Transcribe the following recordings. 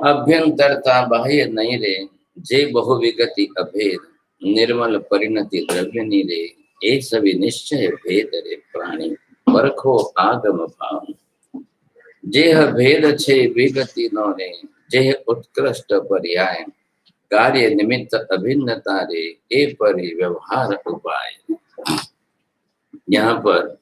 अभ्यंतरता बाह्य नहीं रे, जे बहुविगति अभेद, निर्मल परिणति द्रव्य नीरे, ए सभी निश्चय भेद रे प्राणी, परखो आगम भाव। जेह भेद छे विगति नो रे, जेह उत्कृष्ट पर्याय, कार्य निमित्त अभिन्नता रे, ए परि व्यवहार उपाय। यहाँ पर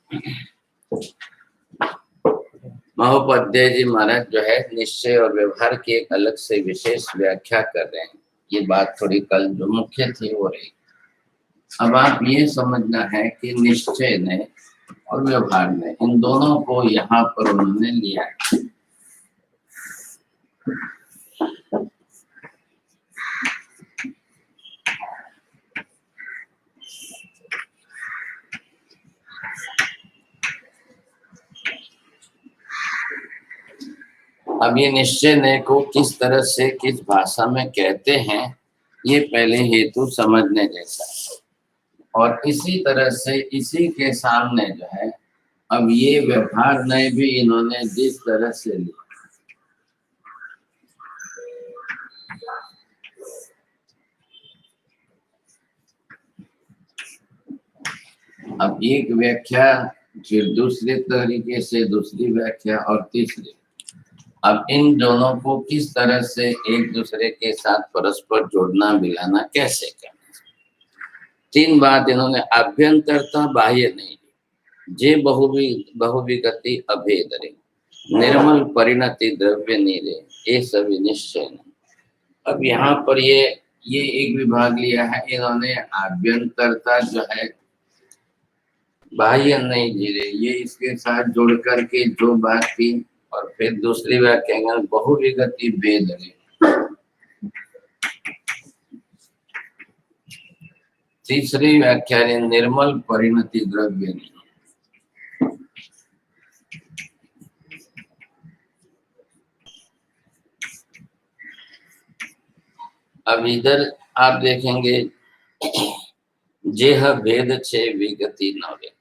महोपाध्याय जी महाराज जो है निश्चय और व्यवहार की एक अलग से विशेष व्याख्या कर रहे हैं। ये बात थोड़ी कल जो मुख्य थी वो रही। अब आप ये समझना है कि निश्चय ने और व्यवहार ने, इन दोनों को यहाँ पर उन्होंने लिया है। अब ये निश्चय ने को किस तरह से किस भाषा में कहते हैं, ये पहले हेतु समझने जैसा है। और इसी तरह से इसी के सामने जो है अब ये व्यवहार ने भी इन्होंने जिस तरह से लिया, अब एक व्याख्या, फिर दूसरे तरीके से दूसरी व्याख्या और तीसरी। अब इन दोनों को किस तरह से एक दूसरे के साथ परस्पर जोड़ना मिलाना कैसे करना। तीन बात इन्होंने, अभ्यंतरता बाह्य नहीं, जे बहुविगति अभेद रे, निर्मल परिणति द्रव्य नीरे, ये सभी निश्चय नहीं। अब यहाँ पर ये एक विभाग लिया है इन्होंने, अभ्यंतरता जो है बाह्य नहीं जीरे, ये इसके साथ जोड़ करके जो बात की। और फिर दूसरी व्याख्या बहुविगति भेद रे, तीसरी व्याख्या निर्मल परिणति द्रव्य नहीं। अब इधर आप देखेंगे, जेह भेद छे विगति नवे,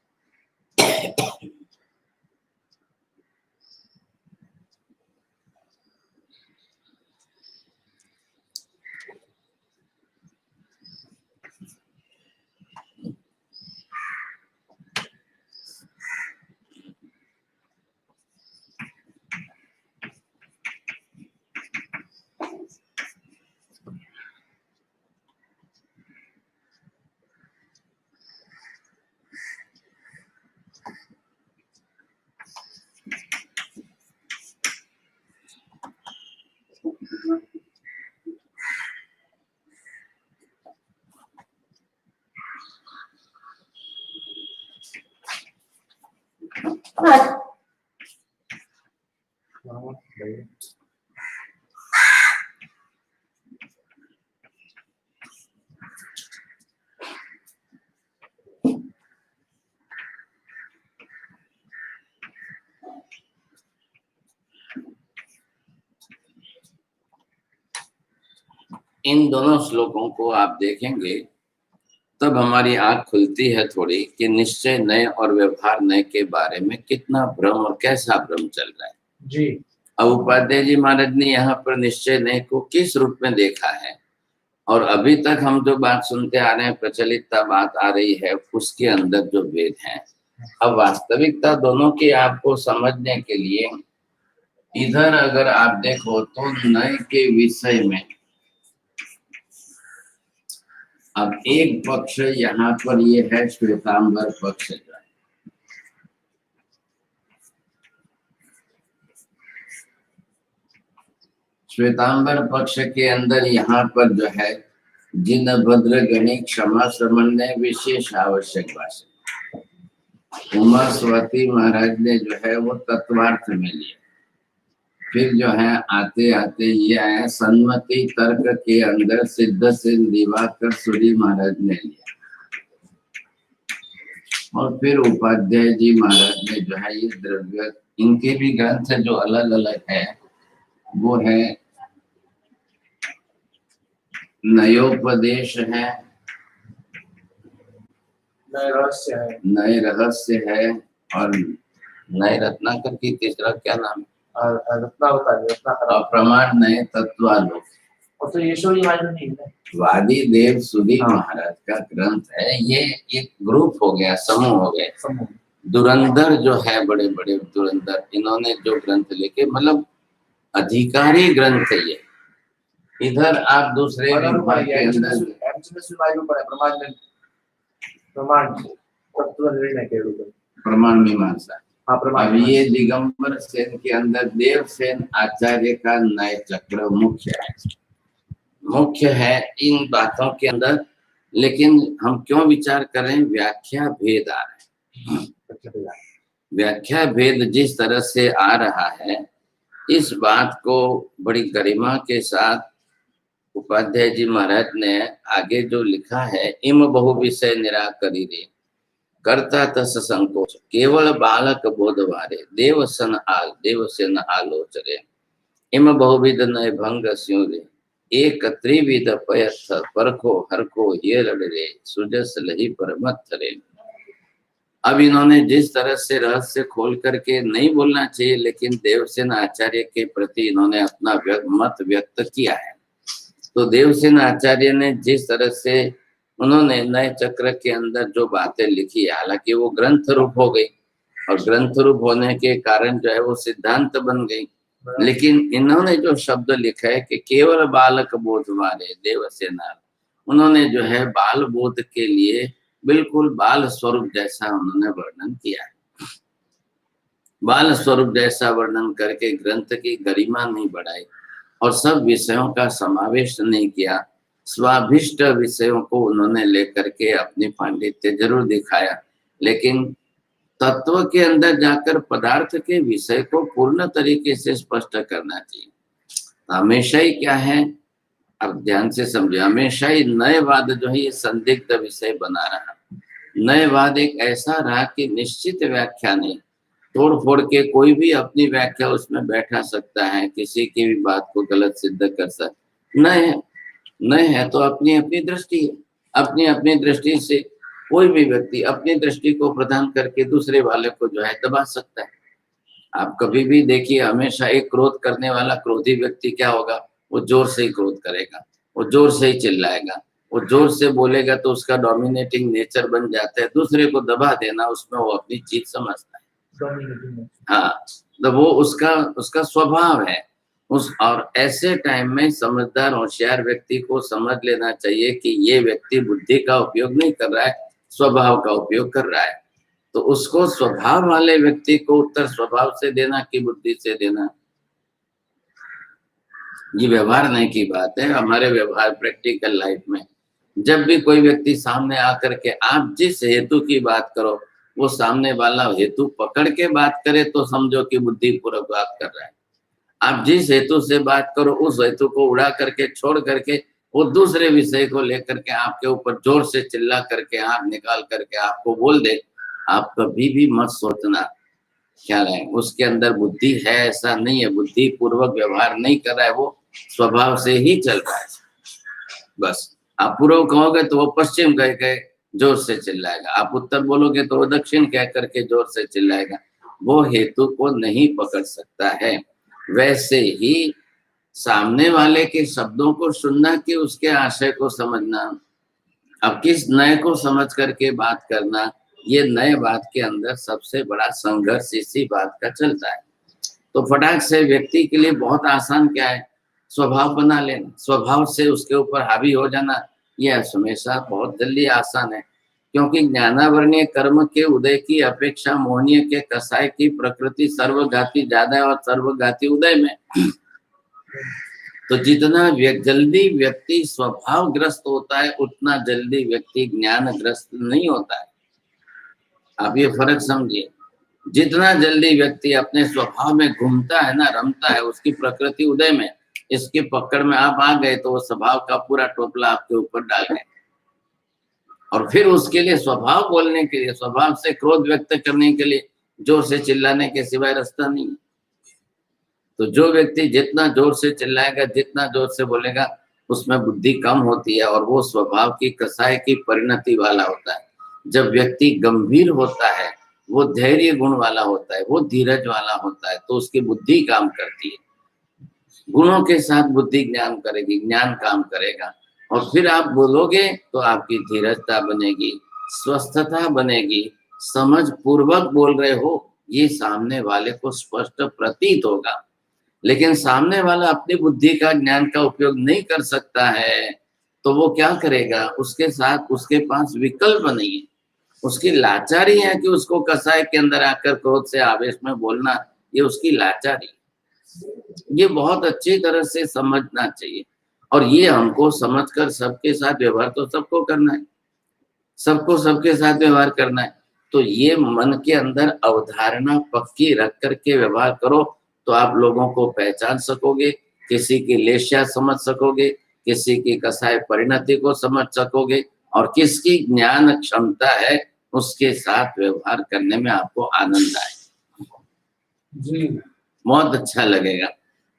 इन दोनों श्लोकों को आप देखेंगे तब हमारी आंख खुलती है थोड़ी कि निश्चय नय और व्यवहार नय के बारे में कितना भ्रम और कैसा भ्रम चल रहा है जी। अब उपाध्याय जी महाराज ने यहाँ पर निश्चय नय को किस रूप में देखा है, और अभी तक हम जो बात सुनते आ रहे हैं, प्रचलितता बात आ रही है, उसके अंदर जो भेद है। अब वास्तविकता दोनों की आपको समझने के लिए इधर अगर आप देखो तो नय के विषय में अब एक पक्ष यहाँ पर ये है श्वेतांबर पक्ष का, श्वेतांबर पक्ष के अंदर यहाँ पर जो है जिन भद्र गणी क्षमा श्रमण ने विशेष आवश्यक भाषण, उमा स्वती महाराज ने जो है वो तत्वार्थ में लिया। फिर जो है आते आते ये आया सन्मति तर्क के अंदर सिद्ध से दिवाकर सूरी महाराज ने लिया। और फिर उपाध्याय जी महाराज ने जो है ये द्रव्य, इनके भी ग्रंथ जो अलग अलग है वो है नयोपदेश है, नए रहस्य है और नए रत्नाकर की तीसरा क्या नाम है, और प्रमाण नहीं तत्वालोक। और तो यशोरी वायु नहीं है, वादी देव सुधीर महाराज का ग्रंथ है। ये एक ग्रुप हो गया, समूह हो गए। धुरंधर जो है, बड़े बड़े धुरंधर, इन्होंने जो ग्रंथ लिखे, मतलब अधिकारी ग्रंथ है ये। इधर आप दूसरे विभाग के अंदर प्रमाण मीमांसा। अब ये दिगंबर सेन के अंदर देवसेन आचार्य का न्याय चक्र मुख्य है इन बातों के अंदर। लेकिन हम क्यों विचार करें, व्याख्या भेद आ रहा है। व्याख्या भेद जिस तरह से आ रहा है, इस बात को बड़ी गरिमा के साथ उपाध्याय जी महाराज ने आगे जो लिखा है, इम बहु विषय निराकरी रे करता तस संकोच केवल बालक बोधवारे देवसेन आलोचरे इम बहुविध नय भंग स्यु रे एक त्रिविध पयथ परखो हरको ये लड़ रे सुजस लही पर मत रे। अब इन्होंने जिस तरह से रहस्य खोल करके नहीं बोलना चाहिए, लेकिन देवसेन आचार्य के प्रति इन्होंने अपना मत व्यक्त किया है। तो देवसेन आचार्य ने जिस तरह से उन्होंने नए चक्र के अंदर जो बातें लिखी, हालांकि वो ग्रंथ रूप हो गई और ग्रंथ रूप होने के कारण जो है वो सिद्धांत बन गई, लेकिन इन्होंने जो शब्द लिखा है कि केवल बालक बोध वाले देवसेना, उन्होंने जो है बाल बोध के लिए बिल्कुल बाल स्वरूप जैसा उन्होंने वर्णन किया है। बाल स्वरूप जैसा वर्णन करके ग्रंथ की गरिमा नहीं बढ़ाई और सब विषयों का समावेश नहीं किया। स्वाभिष्ट विषयों को उन्होंने लेकर के अपनी पांडित्य जरूर दिखाया, लेकिन तत्व के अंदर जाकर पदार्थ के विषय को पूर्ण तरीके से स्पष्ट करना चाहिए। हमेशा ही क्या है, अब ध्यान से समझे, हमेशा ही नयवाद जो है ये संदिग्ध विषय बना रहा। नयवाद एक ऐसा रहा कि निश्चित व्याख्या नहीं, तोड़ फोड़ के कोई भी अपनी व्याख्या उसमें बैठा सकता है, किसी की भी बात को गलत सिद्ध कर सकता नहीं है तो अपनी अपनी दृष्टि है। अपनी अपनी दृष्टि से कोई भी व्यक्ति अपनी दृष्टि को प्रदान करके दूसरे वाले को जो है दबा सकता है। आप कभी भी देखिए, हमेशा एक क्रोध करने वाला क्रोधी व्यक्ति क्या होगा, वो जोर से ही क्रोध करेगा, वो जोर से ही चिल्लाएगा, वो जोर से बोलेगा, तो उसका डोमिनेटिंग नेचर बन जाता है। दूसरे को दबा देना, उसमें वो अपनी चीज समझता है। हाँ, तो वो उसका स्वभाव है। और ऐसे टाइम में समझदार होशियार व्यक्ति को समझ लेना चाहिए कि ये व्यक्ति बुद्धि का उपयोग नहीं कर रहा है, स्वभाव का उपयोग कर रहा है। तो उसको स्वभाव वाले व्यक्ति को उत्तर स्वभाव से देना कि बुद्धि से देना, ये व्यवहार नहीं की बात है। हमारे व्यवहार प्रैक्टिकल लाइफ में जब भी कोई व्यक्ति सामने आकर के आप जिस हेतु की बात करो, वो सामने वाला हेतु पकड़ के बात करे तो समझो कि बुद्धि पूर्वक बात कर रहा है। आप जिस हेतु से बात करो, उस हेतु को उड़ा करके छोड़ करके वो दूसरे विषय को लेकर के आपके ऊपर जोर से चिल्ला करके आंख निकाल करके आपको बोल दे, आप कभी भी मत सोचना क्या है उसके अंदर बुद्धि है, ऐसा नहीं है। बुद्धि पूर्वक व्यवहार नहीं कर रहा है, वो स्वभाव से ही चल रहा है। बस आप पूर्व कहोगे तो वो पश्चिम कह के जोर से चिल्लाएगा, आप उत्तर बोलोगे तो वो दक्षिण कह करके जोर से चिल्लाएगा। वो हेतु को नहीं पकड़ सकता है। वैसे ही सामने वाले के शब्दों को सुनना कि उसके आशय को समझना, अब किस नए को समझ करके बात करना, ये नए बात के अंदर सबसे बड़ा संघर्ष इसी बात का चलता है। तो फटाक से व्यक्ति के लिए बहुत आसान क्या है, स्वभाव बना लेना, स्वभाव से उसके ऊपर हावी हो जाना, यह हमेशा बहुत जल्दी आसान है। क्योंकि ज्ञानावरणीय कर्म के उदय की अपेक्षा मोहनीय के कसाय की प्रकृति सर्वघाती ज्यादा है और सर्वघाती उदय में। तो जितना जल्दी व्यक्ति स्वभावग्रस्त होता है, उतना जल्दी व्यक्ति ज्ञानग्रस्त नहीं होता है। आप ये फर्क समझिए। जितना जल्दी व्यक्ति अपने स्वभाव में घूमता है ना, रमता है, उसकी प्रकृति उदय में, इसकी पकड़ में आप आ गए तो वो स्वभाव का पूरा टोपला आपके ऊपर डाल गए। और फिर उसके लिए स्वभाव बोलने के लिए, स्वभाव से क्रोध व्यक्त करने के लिए जोर से चिल्लाने के सिवाय रास्ता नहीं। तो जो व्यक्ति जितना जोर से चिल्लाएगा, जितना जोर से बोलेगा, उसमें बुद्धि कम होती है और वो स्वभाव की कसाय की परिणति वाला होता है। जब व्यक्ति गंभीर होता है, वो धैर्य गुण वाला होता है, वो धीरज वाला होता है, तो उसकी बुद्धि काम करती है। गुणों के साथ बुद्धि ज्ञान करेगी, ज्ञान काम करेगा, और फिर आप बोलोगे तो आपकी धीरजता बनेगी, स्वस्थता बनेगी, समझ पूर्वक बोल रहे हो, ये सामने वाले को स्पष्ट प्रतीत होगा। लेकिन सामने वाला अपनी बुद्धि का ज्ञान का उपयोग नहीं कर सकता है, तो वो क्या करेगा, उसके साथ उसके पास विकल्प नहीं है, उसकी लाचारी है कि उसको कसाय के अंदर आकर क्रोध से आवेश में बोलना, ये उसकी लाचारी। ये बहुत अच्छी तरह से समझना चाहिए, और ये हमको समझकर सबके साथ व्यवहार तो सबको करना है, सबको सबके साथ व्यवहार करना है। तो ये मन के अंदर अवधारणा पक्की रख करके व्यवहार करो, तो आप लोगों को पहचान सकोगे, किसी की लेशिया समझ सकोगे, किसी की कसाय परिणति को समझ सकोगे, और किसकी ज्ञान क्षमता है उसके साथ व्यवहार करने में आपको आनंद आए जी। बहुत अच्छा लगेगा।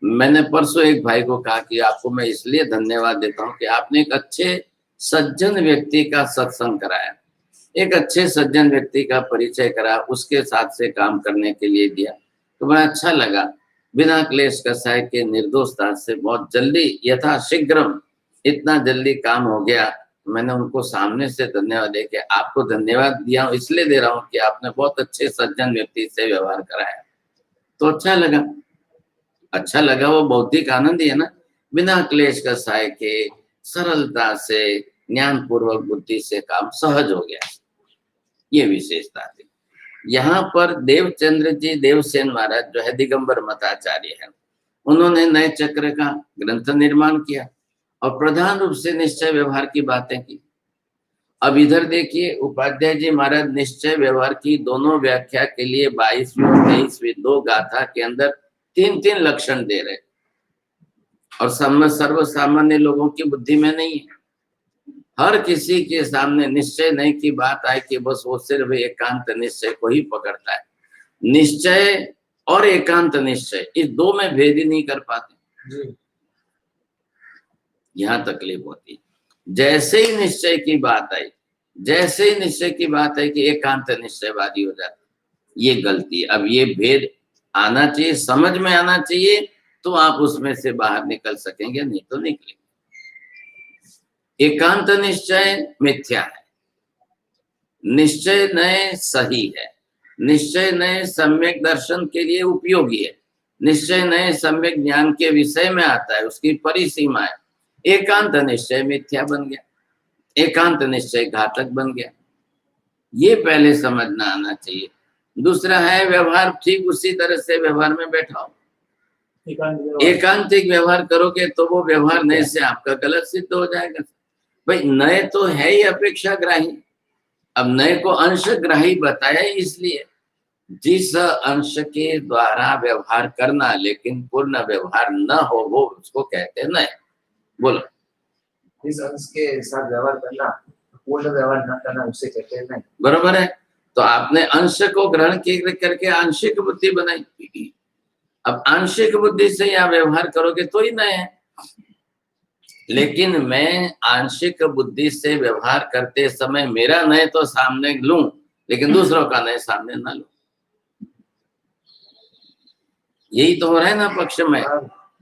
मैंने परसों एक भाई को कहा कि आपको मैं इसलिए धन्यवाद देता हूँ कि आपने एक अच्छे सज्जन व्यक्ति का सत्संग कराया, एक अच्छे सज्जन व्यक्ति का परिचय करा, उसके साथ से काम करने के लिए दिया, तो बड़ा अच्छा लगा। बिना क्लेश कसाय के निर्दोषता से बहुत जल्दी यथाशीघ्रम इतना जल्दी काम हो गया। मैंने उनको सामने से धन्यवाद दे के आपको धन्यवाद दिया हूँ, इसलिए दे रहा हूँ कि आपने बहुत अच्छे सज्जन व्यक्ति से व्यवहार कराया, तो अच्छा लगा। वो बौद्धिक आनंद ही है ना, बिना क्लेश कसाय के सरलता से ज्ञान पूर्वक बुद्धि से काम सहज हो गया, ये विशेषता थी। यहाँ पर देवचंद्र जी देवसेन महाराज जो है दिगंबर मताचार्य है, उन्होंने नए चक्र का ग्रंथ निर्माण किया और प्रधान रूप से निश्चय व्यवहार की बातें की। अब इधर देखिए, उपाध्याय जी महाराज निश्चय व्यवहार की दोनों व्याख्या के लिए 22वीं और 23वीं दो गाथा के अंदर 3-3 लक्षण दे रहे, और सर्व सामान्य लोगों की बुद्धि में नहीं है। हर किसी के सामने निश्चय नहीं की बात आए कि बस वो सिर्फ एकांत निश्चय को ही पकड़ता है। निश्चय और एकांत निश्चय, इस दो में भेद ही नहीं कर पाते, यहाँ तकलीफ होती है। जैसे ही निश्चय की बात आई, जैसे ही निश्चय की बात आई कि एकांत निश्चयवादी हो जाता, ये गलती है। अब ये भेद आना चाहिए, समझ में आना चाहिए, तो आप उसमें से बाहर निकल सकेंगे, नहीं तो निकलेंगे। एकांत निश्चय मिथ्या है, निश्चय नए सही है, निश्चय नए सम्यक दर्शन के लिए उपयोगी है, निश्चय नए सम्यक ज्ञान के विषय में आता है, उसकी परिसीमा है। एकांत निश्चय मिथ्या बन गया, एकांत निश्चय घातक बन गया, ये पहले समझना आना चाहिए। दूसरा है व्यवहार, ठीक उसी तरह से व्यवहार में बैठाओ। एकांतिक व्यवहार करोगे तो वो व्यवहार नए से आपका गलत सिद्ध हो जाएगा। भाई नए तो है ही अपेक्षाग्राही, अब नए को अंशग्राही बताया इसलिए, जिस अंश के द्वारा व्यवहार करना लेकिन पूर्ण व्यवहार न हो वो उसको कहते हैं नए। बोलो, जिस अंश के साथ व्यवहार करना पूर्ण व्यवहार न करना उसे कहते हैं नए। बरोबर है। तो आपने अंश को ग्रहण करके आंशिक बुद्धि बनाई, अब आंशिक बुद्धि से या व्यवहार करोगे तो ही नए है। लेकिन मैं आंशिक बुद्धि से व्यवहार करते समय मेरा नए तो सामने लूं, लेकिन दूसरों का नए सामने ना लूं, यही तो हो रहा है ना पक्ष में।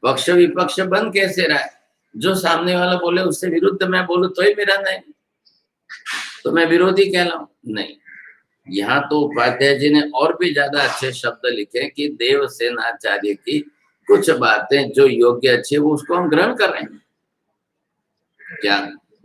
पक्ष विपक्ष बन कैसे रहा है, जो सामने वाला बोले उससे विरुद्ध मैं बोलूं तो ही मेरा नए, तो मैं विरोधी कहलाऊं? नहीं। यहाँ तो उपाध्याय जी ने और भी ज्यादा अच्छे शब्द लिखे कि देवसेनाचार्य की कुछ बातें जो योग्य अच्छी वो उसको हम ग्रहण कर रहे हैं क्या,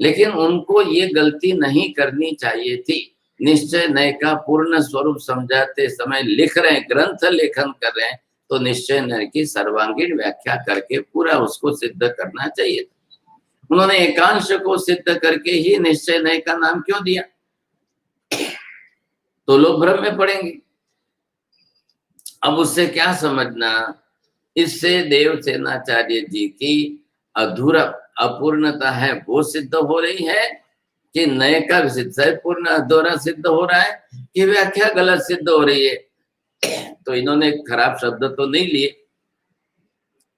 लेकिन उनको ये गलती नहीं करनी चाहिए थी। निश्चय नय का पूर्ण स्वरूप समझाते समय लिख रहे हैं, ग्रंथ लेखन कर रहे हैं, तो निश्चय नय की सर्वांगीण व्याख्या करके पूरा उसको सिद्ध करना चाहिए। उन्होंने एकांश को सिद्ध करके ही निश्चय नय का नाम क्यों दिया, तो लोग भ्रम में पड़ेंगे। अब उससे क्या समझना, इससे देवसेनाचार्य जी की अधूरा अपूर्णता है वो सिद्ध हो रही है कि नए का सिद्ध पूर्ण अधूरा सिद्ध हो रहा है कि व्याख्या गलत सिद्ध हो रही है। तो इन्होंने खराब शब्द तो नहीं लिए,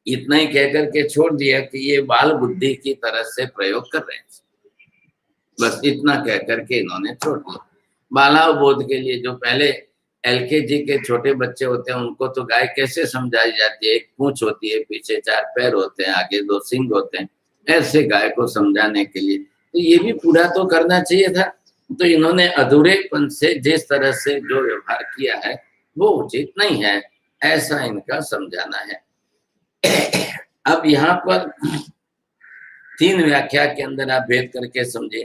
इतना ही कहकर के छोड़ दिया कि ये बाल बुद्धि की तरह से प्रयोग कर रहे हैं, बस इतना कहकर के इन्होंने छोड़ दिया। बालाव बोध के लिए जो पहले LKG के छोटे बच्चे होते हैं, उनको तो गाय कैसे समझाई जाती है? एक पूंछ होती है, पीछे 4 पैर होते हैं, आगे 2 सींग होते हैं, ऐसे गाय को समझाने के लिए। तो ये भी पूरा तो करना चाहिए था। तो इन्होंने अधूरेपन से जिस तरह से जो व्यवहार किया है वो उचित नहीं है, ऐसा इनका समझाना है। अब यहाँ पर 3 व्याख्या के अंदर आप भेद करके समझे।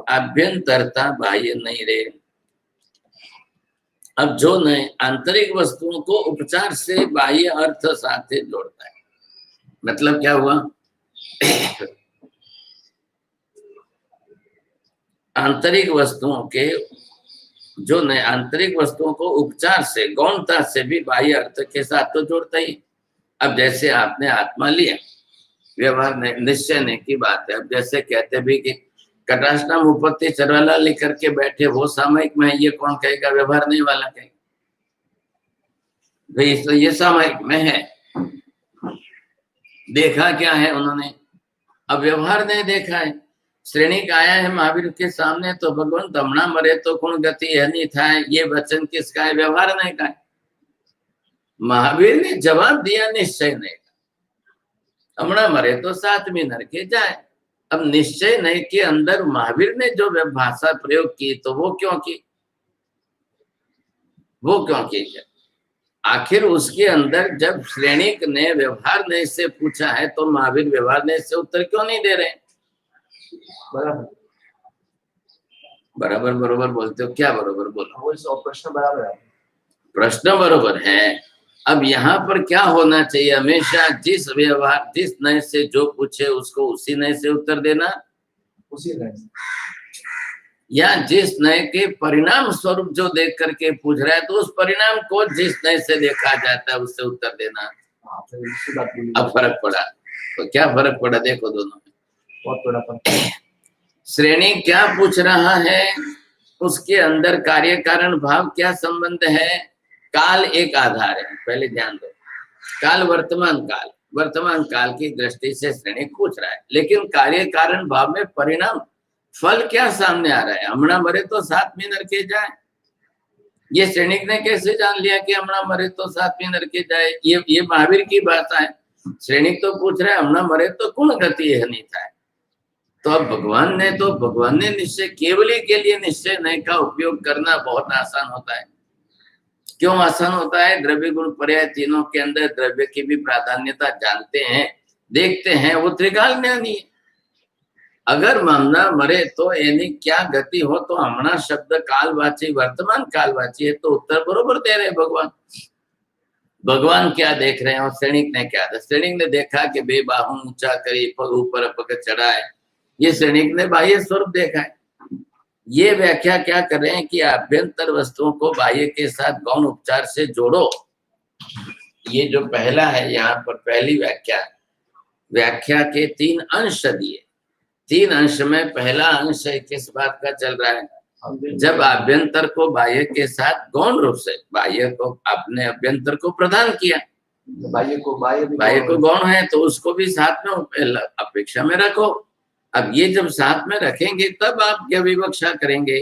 अभ्यंतरता बाह्य नहीं रे। अब जो नए आंतरिक वस्तुओं को उपचार से बाह्य अर्थ साथे जोड़ता है, मतलब क्या हुआ? आंतरिक वस्तुओं के जो नए आंतरिक वस्तुओं को उपचार से गौणता से भी बाह्य अर्थ के साथ तो जोड़ता ही। अब जैसे आपने आत्मा लिया, व्यवहार निश्चय नहीं की बात है। अब जैसे कहते भी कि कटाक्षनाम उपत्ति चरवाला लेकर के बैठे, वो सामयिक में, ये कौन कहेगा? व्यवहार नहीं वाला कहेगा भाई, इसलिए ये सामयिक में है। देखा क्या है उन्होंने? अब व्यवहार नहीं देखा है। श्रेणी का आया है महावीर के सामने, तो भगवान तमना मरे तो कौन गति है नहीं था, ये वचन किसका है? व्यवहार नहीं का है। महावीर ने जवाब दिया निश्चय नहीं का, तमना मरे तो 7वीं नरके जाए। अब निश्चय नहीं के अंदर महावीर ने जो भाषा प्रयोग की, तो वो क्यों की? वो क्यों की? आखिर उसके अंदर जब श्रेणिक ने व्यवहार नहीं से पूछा है, तो महावीर व्यवहार नहीं से उत्तर क्यों नहीं दे रहे? बराबर बराबर बोलते हो। क्या बराबर बोलो? प्रश्न बराबर है। प्रश्न बराबर है। अब यहाँ पर क्या होना चाहिए? हमेशा जिस व्यवहार, जिस नए से जो पूछे उसको उसी नए से उत्तर देना, उसी नए से, या जिस नए के परिणाम स्वरूप जो देख करके पूछ रहा है, तो उस परिणाम को जिस नए से देखा जाता है उससे उत्तर देना। अब फर्क पड़ा, तो क्या फर्क पड़ा? देखो दोनों में बहुत बड़ा फर्क। श्रेणी क्या पूछ रहा है, उसके अंदर कार्य कारण भाव क्या संबंध है? काल एक आधार है, पहले ध्यान दो। काल वर्तमान काल की दृष्टि से श्रेणी पूछ रहा है, लेकिन कार्य कारण भाव में परिणाम फल क्या सामने आ रहा है? हमना मरे तो 7वीं नरके जाए। ये श्रेणिक ने कैसे जान लिया कि हमना मरे तो 7वीं नरके जाए? ये महावीर की भाषा है। श्रेणिक तो पूछ रहा है हमना मरे तो कौन गति है नहीं था। तो अब भगवान ने निश्चय केवली के लिए निश्चय नहीं का उपयोग करना बहुत आसान होता है। क्यों आसान होता है? द्रव्य गुण पर्याय तीनों के अंदर द्रव्य की भी प्राधान्यता जानते हैं, देखते हैं, वो त्रिकाल ज्ञानी है। अगर हमना मरे तो यानी क्या गति हो, तो हमना शब्द कालवाची, वर्तमान कालवाची है, तो उत्तर बरोबर दे रहे भगवान क्या देख रहे हैं? और श्रेणिक ने क्या? श्रेणिक ने देखा कि बेबाहू ऊंचा करी, पग ऊपर पग चढ़ाए, ये श्रेणिक ने बाह्य स्वरूप देखा है। ये व्याख्या क्या कर रहे हैं कि आभ्यंतर वस्तुओं को बाह्य के साथ गौण उपचार से जोड़ो। ये जो पहला है, यहाँ पर पहली व्याख्या के 3 अंश दिए। 3 अंश में पहला अंश किस बात का चल रहा है? जब आभ्यंतर को बाह्य के साथ गौण रूप से, बाह्य को अपने अभ्यंतर को प्रदान किया, बाह्य को गौण है तो उसको भी साथ में अपेक्षा में रखो। अब ये जब साथ में रखेंगे तब आप क्या विवक्षा करेंगे?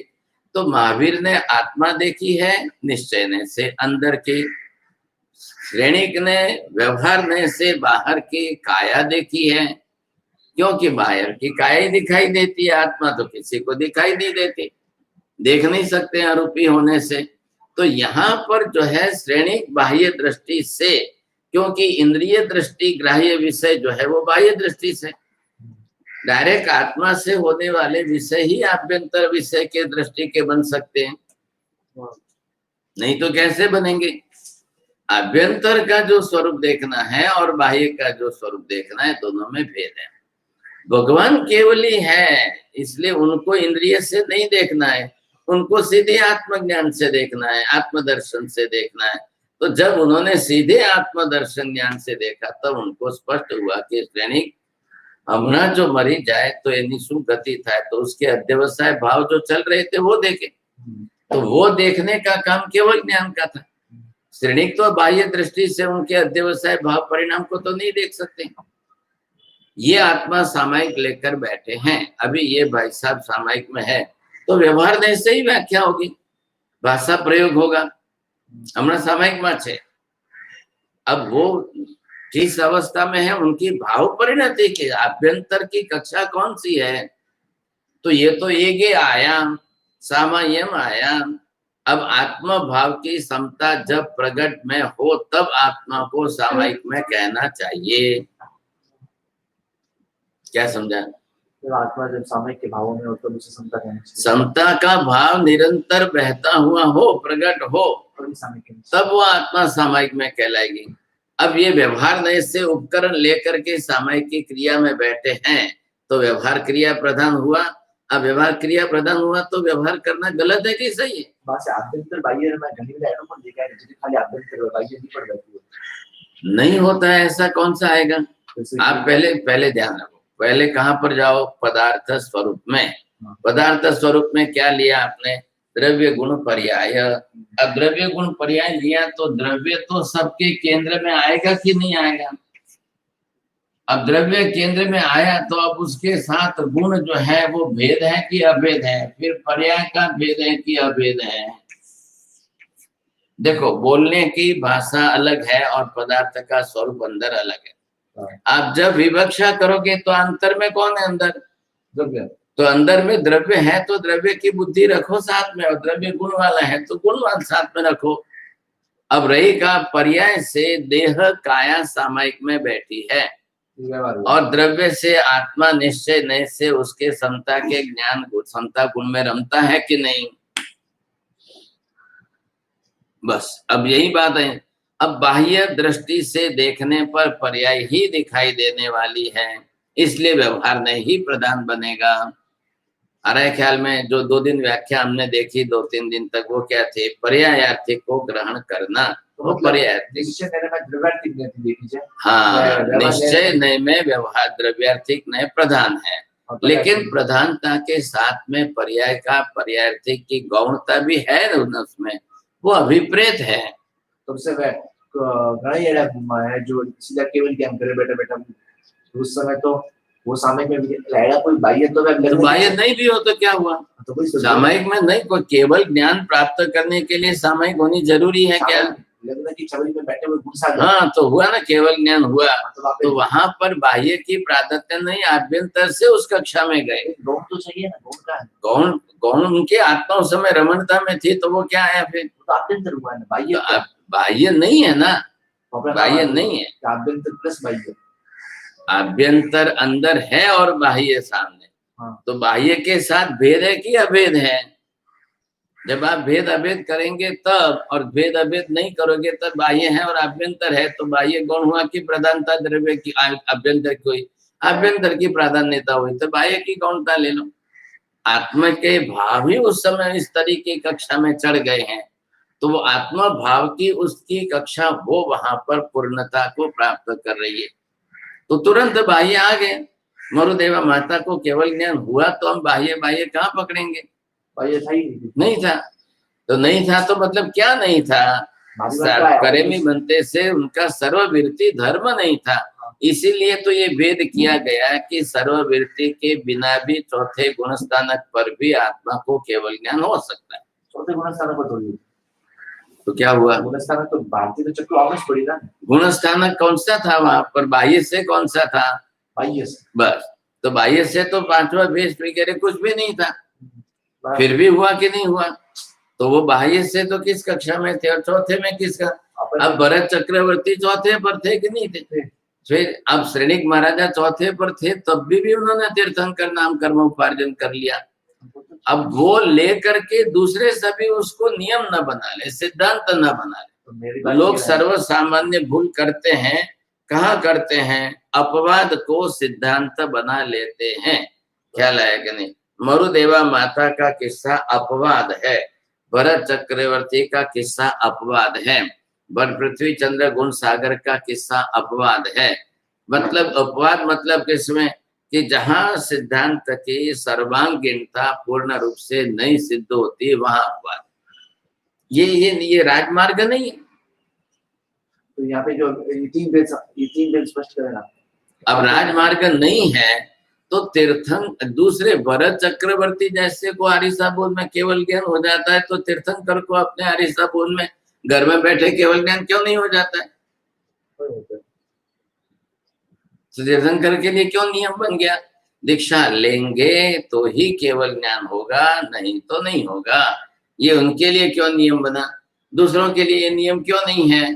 तो महावीर ने आत्मा देखी है निश्चय ने से अंदर के, श्रेणिक ने व्यवहार ने से बाहर की काया देखी है, क्योंकि बाहर की काया ही दिखाई देती है, आत्मा तो किसी को दिखाई नहीं देती, देख नहीं सकते आरोपी होने से। तो यहाँ पर जो है श्रेणिक बाह्य दृष्टि से, क्योंकि इंद्रिय दृष्टि ग्राह्य विषय जो है वो बाह्य दृष्टि से, डायरेक्ट आत्मा से होने वाले विषय ही आभ्यंतर विषय के दृष्टि के बन सकते हैं, नहीं तो कैसे बनेंगे? आभ्यंतर का जो स्वरूप देखना है और बाह्य का जो स्वरूप देखना है, दोनों में भेद है। भगवान केवली है, इसलिए उनको इंद्रिय से नहीं देखना है, उनको सीधे आत्मज्ञान से देखना है, आत्मदर्शन से देखना है। तो जब उन्होंने सीधे आत्मदर्शन ज्ञान से देखा, तब उनको स्पष्ट हुआ कि श्रेणिक हमना जो मरी जाए तो यानी सुगति था, तो उसके अध्यवसाय भाव जो चल रहे थे वो देखे। तो वो देखने का काम केवल ज्ञान का था। श्रेणिक तो बाह्य दृष्टि से उनके अध्यवसाय भाव परिणाम को तो नहीं देख सकते। ये आत्मा सामायिक लेकर बैठे हैं, अभी ये भाई साहब सामायिक में है, तो व्यवहार नहीं से ही व्याख्या होगी, भाषा प्रयोग होगा। हमारा सामायिक में छे। अब वो किस अवस्था में है, उनकी भाव परिणति की आभ्यंतर की कक्षा कौन सी है, तो ये तो एक आयाम सामायिक आयाम। अब आत्म भाव की समता जब प्रकट में हो तब आत्मा को सामायिक में कहना चाहिए। क्या समझा? तो आत्मा जब सामायिक के भावों में हो तो उसे समता कहना चाहिए। समता का भाव निरंतर बहता हुआ हो, प्रकट हो, तब वो आत्मा सामायिक में कहलाएगी। अब ये व्यवहार नए से उपकरण लेकर के सामायिक की क्रिया में बैठे हैं तो व्यवहार क्रिया प्रधान हुआ। अब व्यवहार क्रिया प्रधान हुआ तो व्यवहार करना गलत है कि सही है? बस आभ्यंतर बाह्य में घनी लाइनों पर देखा है जिसे खाली आभ्यंतर बाह्य नहीं पड़ जाती है। नहीं होता है ऐसा, कौन सा आएगा? आप पहले ध्यान रखो, पहले कहाँ पर जाओ? पदार्थ स्वरूप में। पदार्थ स्वरूप में क्या लिया आपने? द्रव्य गुण पर्याय। अब द्रव्य गुण पर्याय लिया तो द्रव्य तो सबके केंद्र में आएगा कि नहीं आएगा? अब द्रव्य केंद्र में आया तो अब उसके साथ गुण जो है वो भेद है कि अभेद है? फिर पर्याय का भेद है कि अभेद है? देखो, बोलने की भाषा अलग है और पदार्थ का स्वरूप अंदर अलग है। आप जब विवक्षा करोगे तो अंतर में कौन है? अंदर द्रव्य। तो अंदर में द्रव्य है तो द्रव्य की बुद्धि रखो साथ में, और द्रव्य गुण वाला है तो गुणवान साथ में रखो। अब रही का पर्याय से देह काया सामायिक में बैठी है और द्रव्य से आत्मा निश्चय नए से उसके समता के ज्ञान समता गुण में रमता है कि नहीं? बस अब यही बात है। अब बाह्य दृष्टि से देखने पर पर्याय ही दिखाई देने वाली है, इसलिए व्यवहार नहीं ही प्रधान बनेगा। अरे ख्याल में जो 2 दिन व्याख्या हमने देखी 2-3 दिन तक, वो क्या थे? पर्यायार्थिक को ग्रहण करना। वो पर्यायार्थिक, हाँ, निश्चय नए में व्यवहार द्रव्यार्थिक नए प्रधान है, लेकिन प्रधानता के साथ में पर्याय का पर्यायार्थिक की गौणता भी है उसमें, वो अभिप्रेत है। तो उससे है जो सीधा केवल ज्ञान करे बैठा बैठा, उस समय तो वो सामायिक में लाएगा कोई बाह्य तो बाह्य नहीं भी हो तो क्या हुआ? तो सामायिक में नहीं, कोई केवल ज्ञान प्राप्त करने के लिए सामायिक होनी जरूरी है क्या? लगना कि छवि में बैठे हुए गुण सागर। हाँ, तो हुआ ना, केवल ज्ञान हुआ तो वहां पर बाह्य की प्राधान्य नहीं, आभ्यंतर से उस कक्षा में गए। गौण तो चाहिए ना, गौण का गौण गौण उनके आत्मा उस समय रमणता में थी तो वो क्या है? फिर तो आभ्यंतर हुआ ना, बाह्य बाह्य नहीं है ना, बाह्य नहीं है, आभ्यंतर प्लस बाह्य। आभ्यंतर अंदर है और बाह्य सामने। हाँ। तो बाह्य के साथ भेद है कि अभेद है? जब आप भेद अभेद करेंगे तब, और भेद अभेद नहीं करोगे तब बाह्य है और आभ्यंतर है, तो बाह्य गौण हुआ कि प्रधानता द्रव्य की, आभ्यंतर की आभ्यंतर की प्राधान्यता हुई तो बाह्य की गौणता ले लो। आत्मा के भाव ही उस समय इस तरीके की कक्षा में चढ़ गए हैं, तो वो आत्मा भाव की उसकी कक्षा वो वहां पर पूर्णता को प्राप्त कर रही है, तो तुरंत बाह्य आ गए। मरुदेवा माता को केवल ज्ञान हुआ तो हम बाह्य बाह्य कहाँ पकड़ेंगे? बाह्य था ही नहीं था, तो नहीं था तो मतलब क्या नहीं था? करेमी बनते से उनका सर्ववृत्ति धर्म नहीं था, इसीलिए तो ये भेद किया गया कि सर्ववृत्ति के बिना भी चौथे गुणस्थानक पर भी आत्मा को केवल ज्ञान हो सकता है। चौथे गुणस्थानक पर तो क्या हुआ? गुणस्थानक तो भारतीय तो चक्र वापस पड़ी ना। गुणस्थानक कौन सा था वहां पर? बाह्य से कौन सा था? बाह्य से। बस, तो बाह्य से तो 5वां भेष वगैरह कुछ भी नहीं था, फिर भी हुआ कि नहीं हुआ? तो वो बाह्य से तो किस कक्षा में थे और चौथे में किसका? अब भरत चक्रवर्ती चौथे पर थे कि नहीं थे? फिर अब श्रेणिक महाराजा चौथे पर थे तब भी उन्होंने तीर्थंकर नाम कर्म उपार्जन कर लिया। अब वो लेकर के दूसरे सभी उसको नियम न बना ले, सिद्धांत न बना ले। तो लोग सर्वसामान्य भूल करते हैं, कहाँ करते हैं? अपवाद को सिद्धांत बना लेते हैं। ख्याल आया कि नहीं? मरुदेवा माता का किस्सा अपवाद है, भरत चक्रवर्ती का किस्सा अपवाद है, वन पृथ्वी चंद्र गुण सागर का किस्सा अपवाद है। मतलब अपवाद मतलब किसमें? कि जहां सिद्धांत की सर्वांगीणता पूर्ण रूप से नहीं सिद्ध होती वहां अपवाद। ये राजमार्ग नहीं है। तो यहाँ पे जो तीन भेद स्पष्ट करना, अब राजमार्ग नहीं है तो तीर्थं दूसरे भरत चक्रवर्ती जैसे को आरिसा बोध में केवल ज्ञान हो जाता है तो तीर्थंकर को अपने आरिसा बोध में घर में बैठे केवल ज्ञान क्यों नहीं हो जाता है? तो तीर्थंकर के लिए क्यों नियम बन गया? दीक्षा लेंगे तो ही केवल ज्ञान होगा, नहीं तो नहीं होगा। ये उनके लिए क्यों नियम बना, दूसरों के लिए नियम क्यों नहीं है?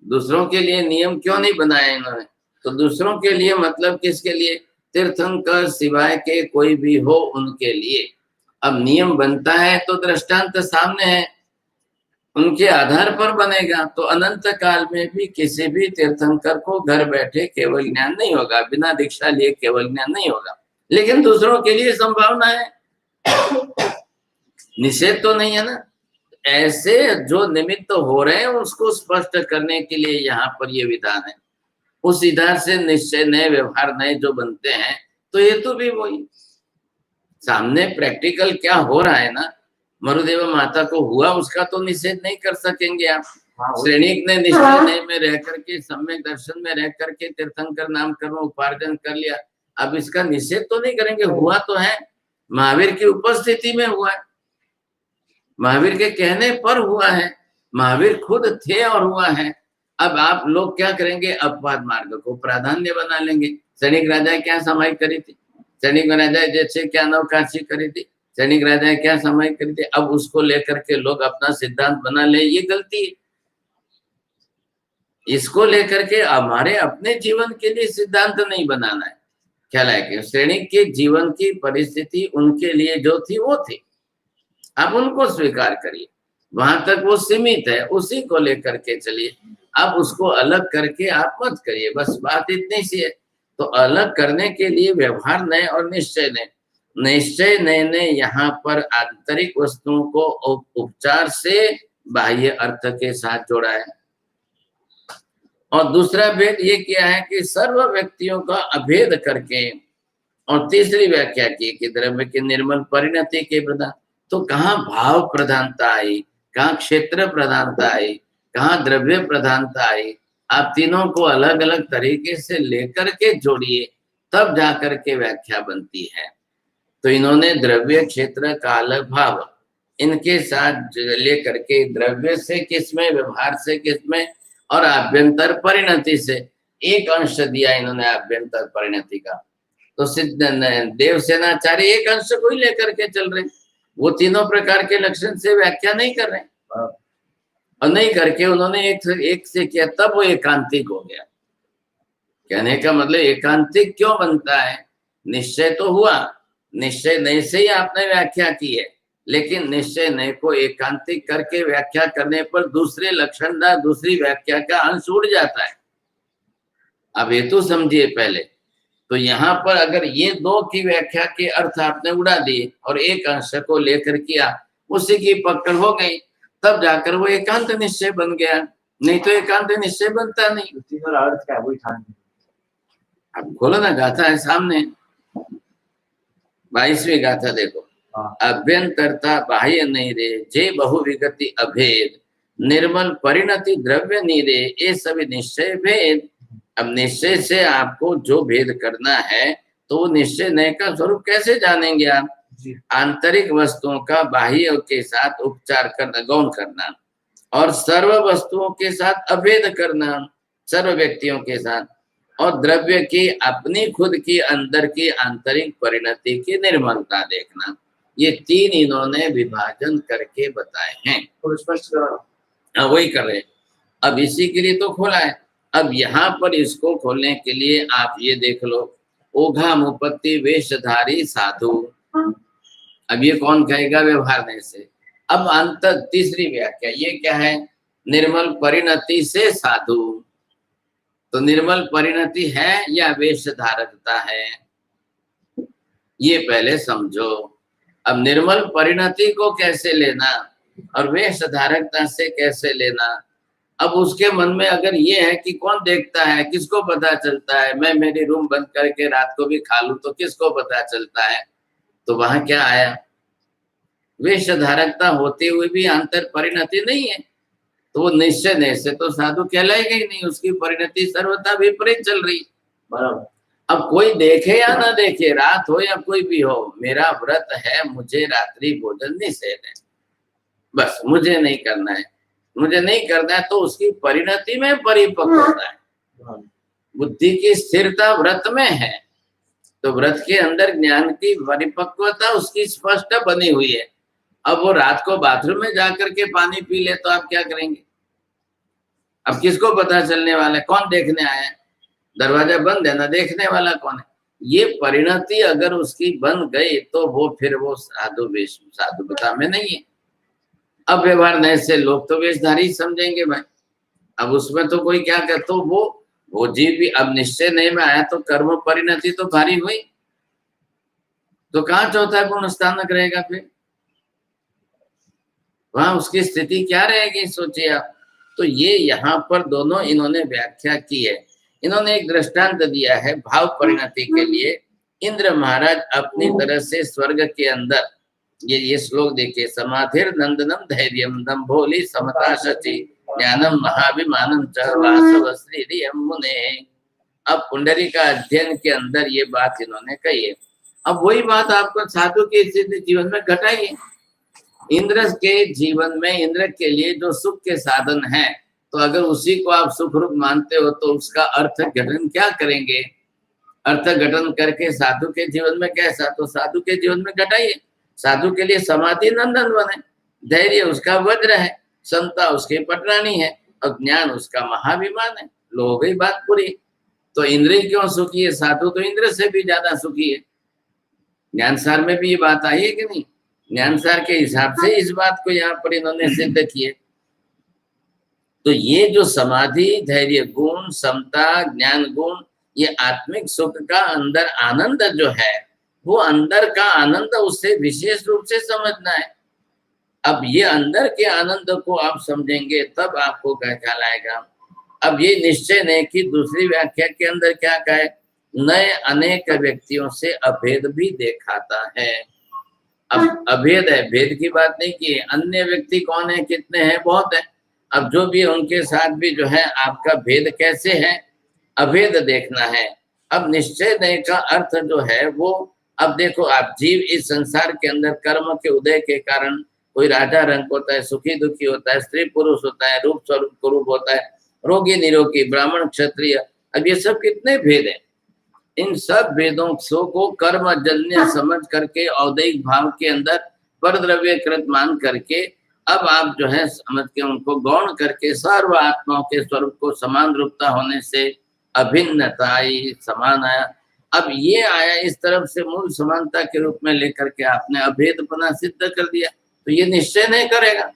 दूसरों के लिए नियम क्यों नहीं बनाया इन्होंने? तो दूसरों के लिए मतलब किसके लिए? तीर्थंकर सिवाय के कोई भी हो उनके लिए। अब नियम बनता है तो दृष्टांत सामने है, उनके आधार पर बनेगा। तो अनंत काल में भी किसी भी तीर्थंकर को घर बैठे केवल ज्ञान नहीं होगा, बिना दीक्षा लिए केवल ज्ञान नहीं होगा। लेकिन दूसरों के लिए संभावना है, निषेध तो नहीं है ना। ऐसे जो निमित्त हो रहे हैं उसको स्पष्ट करने के लिए यहाँ पर ये विधान है। उस विधान से निश्चय नए व्यवहार नए जो बनते हैं, तो ये तो भी वही सामने प्रैक्टिकल क्या हो रहा है ना, मरुदेव माता को हुआ उसका तो निषेध नहीं कर सकेंगे आप। श्रेणिक ने निश्चय नए में रह करके, सम्यक दर्शन में रह करके तीर्थंकर नाम कर्म उपार्जन कर लिया, अब इसका निषेध तो नहीं करेंगे। हुआ तो है, महावीर की उपस्थिति में हुआ है, महावीर के कहने पर हुआ है, महावीर खुद थे और हुआ है। अब आप लोग क्या करेंगे, अपवाद मार्ग को प्राधान्य बना लेंगे। सैनिक राजा क्या समाई करी थी, सैनिक राजा जैसे क्या नवकाशी करी थी, सैनिक राजा क्या समाई करी थी, अब उसको लेकर के लोग अपना सिद्धांत बना ले, ये गलती है। इसको लेकर के हमारे अपने जीवन के लिए सिद्धांत नहीं बनाना है। ख्याल है कि सैनिक के जीवन की परिस्थिति उनके लिए जो थी वो थी, आप उनको स्वीकार करिए, वहां तक वो सीमित है, उसी को लेकर के चलिए। अब उसको अलग करके आप मत करिए, बस बात इतनी सी है। तो अलग करने के लिए व्यवहार नए और निश्चय नए, निश्चय नए ने यहाँ पर आंतरिक वस्तुओं को उपचार से बाह्य अर्थ के साथ जोड़ा है। और दूसरा भेद ये किया है कि सर्व व्यक्तियों का अभेद करके, और तीसरी व्याख्या की कि द्रव्य की निर्मल परिणति के प्रधान। तो कहाँ भाव प्रधानता आई, कहाँ क्षेत्र प्रधानता आई, कहाँ द्रव्य प्रधानता आई, आप तीनों को अलग अलग तरीके से लेकर के जोड़िए, तब जाकर के व्याख्या बनती है। तो इन्होंने द्रव्य क्षेत्र का अलग भाव इनके साथ लेकर के द्रव्य से किसमें, व्यवहार से किसमें, और आभ्यंतर परिणति से एक अंश दिया इन्होंने आभ्यंतर परिणति का। तो सिद्ध देवसेनाचार्य एक अंश को ही लेकर के चल रहे, वो तीनों प्रकार के लक्षण से व्याख्या नहीं कर रहे, और नहीं करके उन्होंने एक से किया, तब वो एकांतिक हो गया। कहने का मतलब एकांतिक क्यों बनता है, निश्चय तो हुआ, निश्चय नए से ही आपने व्याख्या की है, लेकिन निश्चय नए को एकांतिक करके व्याख्या करने पर दूसरे लक्षण का, दूसरी व्याख्या का अंश उड़ जाता है। अब ये तो समझिए पहले। तो यहाँ पर अगर ये दो की व्याख्या के अर्थ आपने उड़ा दिए और एक अंश को लेकर किया, उसी की पकड़ हो गई, तब जाकर वो एकांत निश्चय बन गया, नहीं तो एकांत निश्चय बनता नहीं। तीनों अर्थ क्या वही था। अब खोलो ना, गाथा है सामने, 22वीं गाथा देखो। अभ्यंतरता बाह्य नहीं रे, जे बहु विगति अभेद, निर्मल परिणति द्रव्य नहीं रे, ये सभी निश्चय भेद। अब निश्चय से आपको जो भेद करना है, तो वो निश्चय नए का स्वरूप कैसे जानेंगे आप? आंतरिक वस्तुओं का बाह्य के साथ उपचार करना, गौण करना, और सर्व वस्तुओं के साथ अभेद करना, सर्व व्यक्तियों के साथ, और द्रव्य की अपनी खुद की अंदर की आंतरिक परिणति की निर्मलता देखना। ये तीन इन्होंने विभाजन करके बताए हैं। स्पष्ट वही कर रहे हैं। अब इसी के लिए तो खोला है। अब यहाँ पर इसको खोलने के लिए आप ये देख लो, ओघा मुपत्ति वेशधारी साधु। अब ये कौन कहेगा व्यवहार में से। अब अंत तीसरी व्याख्या ये क्या है, निर्मल परिणति से साधु। तो निर्मल परिणति है या वेश धारकता है, ये पहले समझो। अब निर्मल परिणति को कैसे लेना और वेश धारकता से कैसे लेना। अब उसके मन में अगर ये है कि कौन देखता है, किसको पता चलता है, मैं मेरी रूम बंद करके रात को भी खा लूं तो किसको पता चलता है, तो वहां क्या आया, वेश धारकता होते हुए भी अंतर परिणति नहीं है, तो वो निश्चय नहीं से तो साधु कहलाएगा ही नहीं, उसकी परिणति सर्वथा विपरीत चल रही। बराबर। अब कोई देखे या ना देखे, रात हो या कोई भी हो, मेरा व्रत है, मुझे रात्रि भोजन निषेध है, बस मुझे नहीं करना है, मुझे नहीं करना है, तो उसकी परिणति में परिपक्व होता है। बुद्धि की स्थिरता व्रत में है, तो व्रत के अंदर ज्ञान की परिपक्वता उसकी स्पष्ट बनी हुई है। अब वो रात को बाथरूम में जाकर के पानी पी ले तो आप क्या करेंगे? अब किसको पता चलने वाला है? कौन देखने आया है? दरवाजा बंद है ना, देखने वाला कौन है? ये परिणति अगर उसकी बन गई तो वो फिर वो साधुता में नहीं है। अब व्यवहार नए से लोग तो वेशधारी समझेंगे भाई, अब उसमें तो कोई क्या कर, तो वो जीव भी अब निश्चय नहीं में आया तो कर्म परिणति तो भारी हुई, तो कहाँ चौथा गुण स्थानक रहेगा? फिर वहां उसकी स्थिति क्या रहेगी, सोचिए आप। तो ये यहाँ पर दोनों इन्होंने व्याख्या की है। इन्होंने एक दृष्टांत दिया है भाव परिणति के लिए। इंद्र महाराज अपनी तरह से स्वर्ग के अंदर, ये श्लोक देखिए, समाधिर नंदनम धैर्यम दंभोली समता शचि ज्ञानम महाभिमानम च वासव श्री मुने। अब पुंडरी का अध्ययन के अंदर ये बात इन्होंने कही है। अब वही बात आपको साधु के स्थिति जीवन में घटाइए। इंद्र के जीवन में, इंद्र के लिए जो सुख के साधन है, तो अगर उसी को आप सुख रूप मानते हो तो उसका अर्थ घटन क्या करेंगे? अर्थ घटन करके साधु के जीवन में कैसा, तो साधु के जीवन में घटाइए। साधु के लिए समाधि नंदन बने, धैर्य उसका वज्र है, समता उसकी पटरानी है, और ज्ञान उसका महाभिमान है। लो हो गई बात पूरी। तो इंद्र क्यों सुखी है? साधु तो इंद्र से भी ज्यादा सुखी है। ज्ञानसार में भी ये बात आई है कि नहीं? ज्ञानसार के हिसाब से इस बात को यहाँ पर इन्होंने सिद्ध किए। तो ये जो समाधि, धैर्य गुण, समता, ज्ञान गुण, ये आत्मिक सुख का अंदर आनंद जो है, वो अंदर का आनंद उससे विशेष रूप से समझना है। अब ये अंदर के आनंद को आप समझेंगे तब आपको क्या ख्याल आएगा। अब ये निश्चय नहीं कि दूसरी व्याख्या के अंदर क्या कहे, नए अनेक व्यक्तियों से अभेद भी दिखाता है। अब अभेद है, भेद की बात नहीं की, अन्य व्यक्ति कौन है, कितने हैं, बहुत है। अब जो भी उनके साथ भी जो है आपका भेद कैसे है, अभेद देखना है। अब निश्चय नहीं का अर्थ जो है वो, अब देखो आप, जीव इस संसार के अंदर कर्म के उदय के कारण कोई राजा रंग होता है, सुखी दुखी होता है, स्त्री पुरुष होता है, रूप स्वरूप कुरूप होता है, रोगी निरोगी, ब्राह्मण क्षत्रिय, अब ये सब कितने भेद हैं। इन सब भेदों को कर्मजन्य समझ करके औदैहिक भाव के अंदर पर द्रव्यकृत मान करके अब आप जो है समझ के उनको गौण करके सर्व आत्माओं के स्वरूप को समान रूपता होने से अभिन्नता आई, समान आया। अब ये आया इस तरफ से मूल समानता के रूप में लेकर के आपने अभेदपना सिद्ध कर दिया, तो ये निश्चय नहीं करेगा।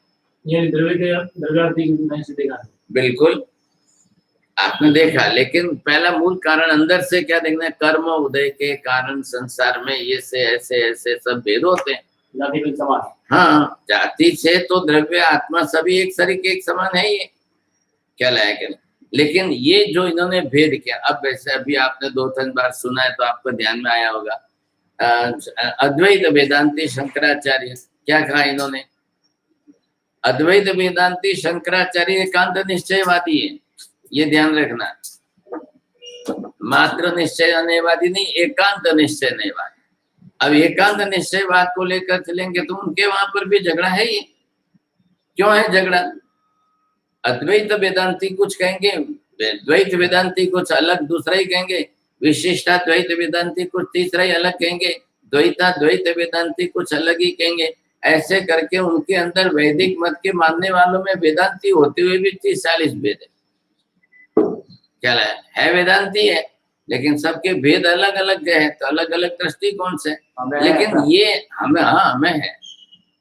ये द्रव्यार्थी नहीं सिद्धेगा। बिल्कुल आपने देखा, लेकिन पहला मूल कारण अंदर से क्या देखना है, कर्म उदय के कारण संसार में ये से ऐसे ऐसे सब भेद होते हैं। जाति भी समान है। हाँ, जाति से तो द्रव्य आत्मा सभी एक सरीके एक समान है, ये क्या लायक है। लेकिन ये जो इन्होंने भेद किया, अब वैसे अभी आपने 2-3 बार सुना है तो आपको ध्यान में आया होगा, अद्वैत वेदांती शंकराचार्य क्या कहा इन्होंने, अद्वैत वेदांती शंकराचार्य एकांत निश्चयवादी है, ये ध्यान रखना। मात्र निश्चयवादी नहीं, एकांत निश्चयवादी। अब एकांत निश्चयवाद को लेकर चलेंगे तो उनके वहां पर भी झगड़ा है। ये क्यों है झगड़ा? अद्वैत वेदांती कुछ कहेंगे, द्वैत वेदांती कुछ अलग दूसरा ही कहेंगे, विशिष्टाद्वैत वेदांती कुछ तीसरा ही अलग कहेंगे, द्वैताद्वैत वेदांती कुछ अलग ही कहेंगे। ऐसे करके उनके अंदर वैदिक मत के मानने वालों में वेदांती होते हुए भी 30-40 भेद है। क्या है वेदांती है, लेकिन सबके भेद अलग अलग है, तो अलग अलग दृष्टिकोण से। लेकिन ये हमें, हाँ हमें है।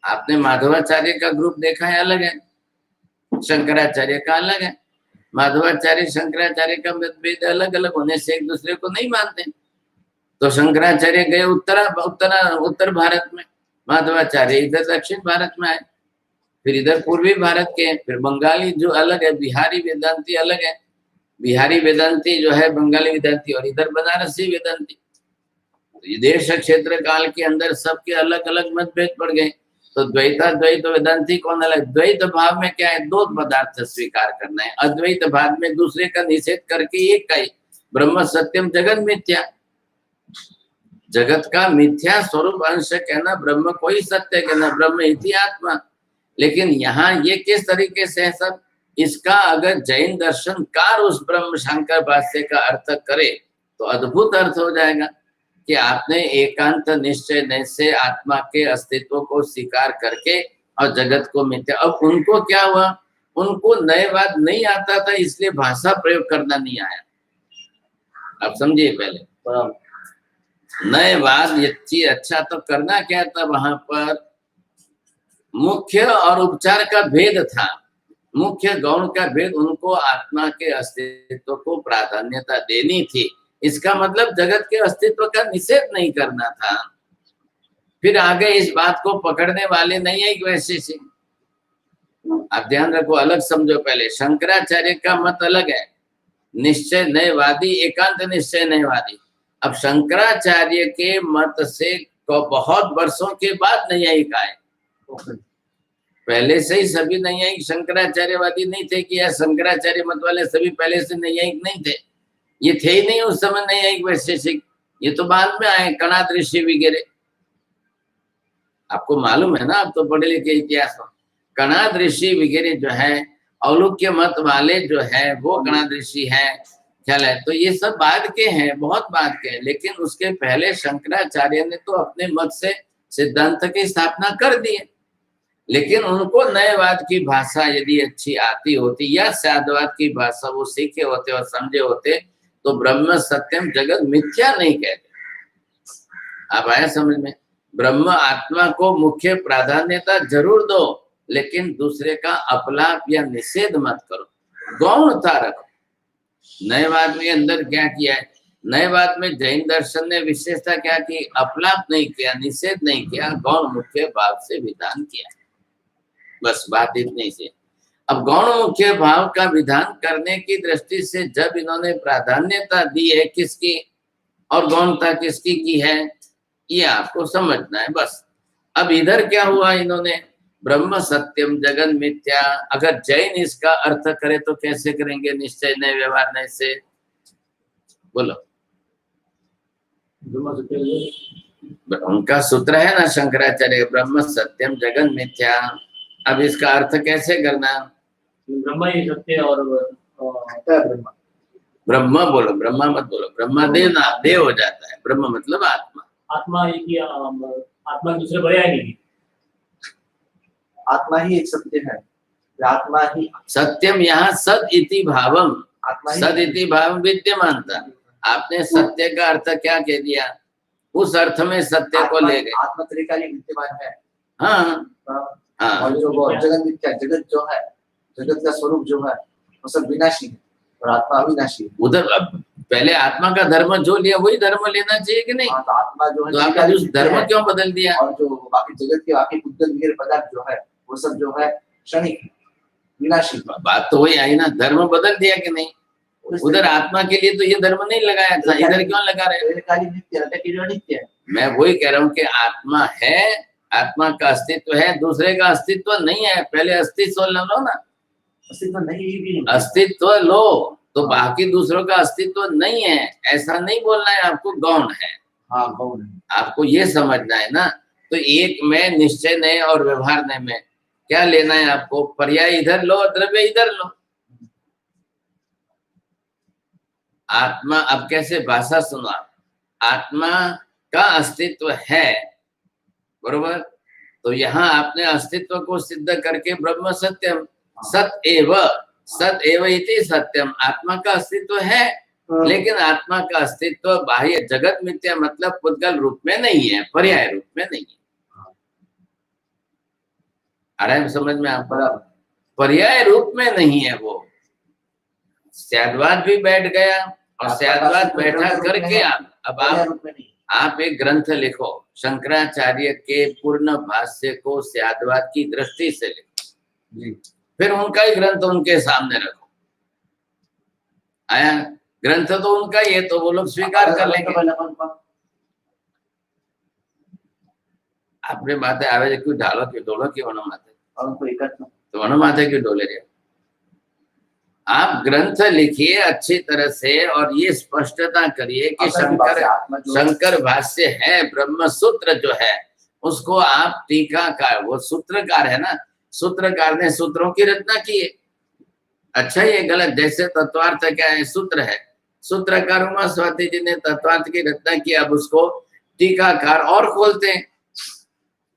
आपने माधवाचार्य का ग्रुप देखा है, अलग है, शंकराचार्य का अलग है। माधवाचार्य शंकराचार्य का भेद अलग अलग होने से एक दूसरे को नहीं मानते। तो शंकराचार्य गए उत्तर भारत में, माधवाचार्य इधर दक्षिण भारत में आए, फिर इधर पूर्वी भारत के, फिर बंगाली जो अलग है, बिहारी वेदांती अलग है, बिहारी वेदांती जो है बंगाली वेदांती, और इधर बनारसी वेदांती। तो ये देश क्षेत्र काल के अंदर सबके अलग अलग मतभेद पड़ गए। तो द्वैताद्वैत वेदांती कौन अलग? द्वैत भाव में क्या है, दो पदार्थ स्वीकार करना है, अद्वैत भाव में दूसरे का निषेध करके एक का ही, ब्रह्म सत्यम जगत मिथ्या, जगत का मिथ्या स्वरूप अंश कहना, ब्रह्म कोई सत्य कहना, ब्रह्म इति आत्मा। लेकिन यहाँ ये किस तरीके से है सब, इसका अगर जैन दर्शनकार उस ब्रह्म शंकर भाष्य का अर्थ करे तो अद्भुत अर्थ हो जाएगा कि आपने एकांत निश्चय नय से आत्मा के अस्तित्व को स्वीकार करके और जगत को मिथ्या। अब उनको क्या हुआ, उनको नयवाद नहीं आता था, इसलिए भाषा प्रयोग करना नहीं आया। आप समझिए, पहले नयवाद ये अच्छा तो करना क्या था, वहां पर मुख्य और उपचार का भेद था, मुख्य गौण का भेद, उनको आत्मा के अस्तित्व को प्राधान्यता देनी थी। इसका मतलब जगत के अस्तित्व का निषेध नहीं करना था। फिर आगे इस बात को पकड़ने वाले नहीं है वैशेषिक। आप ध्यान रखो, अलग समझो। पहले शंकराचार्य का मत अलग है, निश्चय नयवादी, एकांत निश्चय नयवादी। अब शंकराचार्य के मत से बहुत वर्षों के बाद नैयायिक आए। पहले से ही सभी नैयायिक शंकराचार्यवादी नहीं थे कि या शंकराचार्य मत वाले सभी पहले से नैयायिक नहीं थे, ये थे ही नहीं उस समय नैयायिक वैशेषिक। ये तो बाद में आए, कणाद ऋषि वगैरह। आपको मालूम है ना, आप तो पढ़े लिखे इतिहास में, कणाद ऋषि वगैरह जो है, औलुक्य मत वाले जो है वो कणाद ऋषि है, ख्याल है। तो ये सब बाद के हैं, बहुत बाद के हैं। लेकिन उसके पहले शंकराचार्य ने तो अपने मत से सिद्धांत की स्थापना कर दी है। लेकिन उनको नयवाद की भाषा यदि अच्छी आती होती या साधवाद की भाषा वो सीखे होते और समझे होते तो ब्रह्म सत्यम जगत मिथ्या नहीं कहते। आप आया समझ में? ब्रह्म आत्मा को मुख्य प्राधान्यता जरूर दो, लेकिन दूसरे का अपलाप या निषेध मत करो, गौणता रखो। नयवाद में अंदर क्या किया है, नयवाद में जैन दर्शन ने विशेषता क्या की, अपलाप नहीं किया, निषेध नहीं किया, गौण मुख्य भाव से विधान किया। बस बात इतनी सी। अब गौण मुख्य भाव का विधान करने की दृष्टि से जब इन्होंने प्राधान्यता दी है किसकी और गौणता किसकी की है, ये आपको समझना है बस। अब इधर क्या हुआ, इन्होंने ब्रह्म सत्यम जगन मिथ्या, अगर जैन इसका अर्थ करे तो कैसे करेंगे, निश्चय नय व्यवहार नय से, बोलो। उनका सूत्र है ना शंकराचार्य, ब्रह्म सत्यम जगन मिथ्या। अब इसका अर्थ कैसे करना, ब्रह्म ही सत्य और ब्रह्म बोलो, ब्रह्मा मत बोलो, ब्रह्मा देव ना, देव हो जाता है, ब्रह्म मतलब आत्मा। आत्मा ही की आत्मा दूसरे पर्याय नहीं, आत्मा ही एक सत्य है, आत्मा ही सत्यम, यहाँ सद इति भावम, आत्मा ही सद इति भावम विद्यमान था। आपने सत्य का अर्थ क्या कह दिया, उस अर्थ में सत्य को ले गए। आत्मा त्रिकालिक विद्यमान है। हाँ हाँ, और जो वो जगत मिथ्या, जगत जो है, जगत का स्वरूप जो है वो सब विनाशी है और आत्मा अविनाशी है। उधर अब पहले आत्मा का धर्म जो लिया वही धर्म लेना चाहिए कि नहीं? तो आत्मा जो है तो आपने उस धर्म क्यों बदल दिया? और जो बाकी जगत के बाकी उद्गत वगैरह पदार्थ जो है वो सब जो है क्षणिक विनाशी। बात तो वही आई ना, धर्म बदल दिया कि नहीं? उधर आत्मा के लिए तो ये धर्म नहीं लगाया था, इधर क्यों लगा रहे? मैं वही कह रहा हूँ कि आत्मा है, आत्मा का अस्तित्व है, दूसरे का अस्तित्व नहीं है। पहले अस्तित्व लो ना, अस्तित्व नहीं भी अस्तित्व लो तो बाकी दूसरों का अस्तित्व नहीं है, ऐसा नहीं बोलना है आपको, गौण है। हाँ गौण है, आपको ये समझना है ना। तो एक में निश्चय नय और व्यवहार नय में क्या लेना है आपको, पर्याय इधर लो, द्रव्य इधर लो। आत्मा, अब कैसे भाषा सुनो आप, आत्मा का अस्तित्व है, बरोबर। तो यहाँ आपने अस्तित्व को सिद्ध करके ब्रह्म सत्यम, सत एव इति सत्यम, आत्मा का अस्तित्व है, लेकिन आत्मा का अस्तित्व बाह्य जगत मिथ्या मतलब पुद्गल रूप में नहीं है, पर्याय रूप में नहीं है। आ रहा है समझ में आप? पर्याय रूप में नहीं है वो। स्याद्वाद भी बैठ गया और स्याद्वाद बैठा करके अब आप एक ग्रंथ लिखो, शंकराचार्य के पूर्ण भाष्य को स्याद्वाद की दृष्टि से लिखो, फिर उनका ही ग्रंथ उनके सामने रखो। आया ग्रंथ तो उनका ही है, तो वो लोग स्वीकार कर लेंगे। आपने माते आवे क्यों ढालो क्यों डोलो क्यों वनो माते तो वनो माते क्यों डोले रहे? आप ग्रंथ लिखिए अच्छी तरह से और ये स्पष्टता करिए कि शंकर भाष्य है, ब्रह्म सूत्र जो है उसको आप टीकाकार, वो सूत्रकार है ना, सूत्रकार ने सूत्रों की रचना की है। अच्छा ये गलत, जैसे तत्वार्थ क्या है, सूत्र है, सूत्रकार उमा स्वाति जी ने तत्वार्थ की रचना की, अब उसको टीकाकार और खोलते हैं,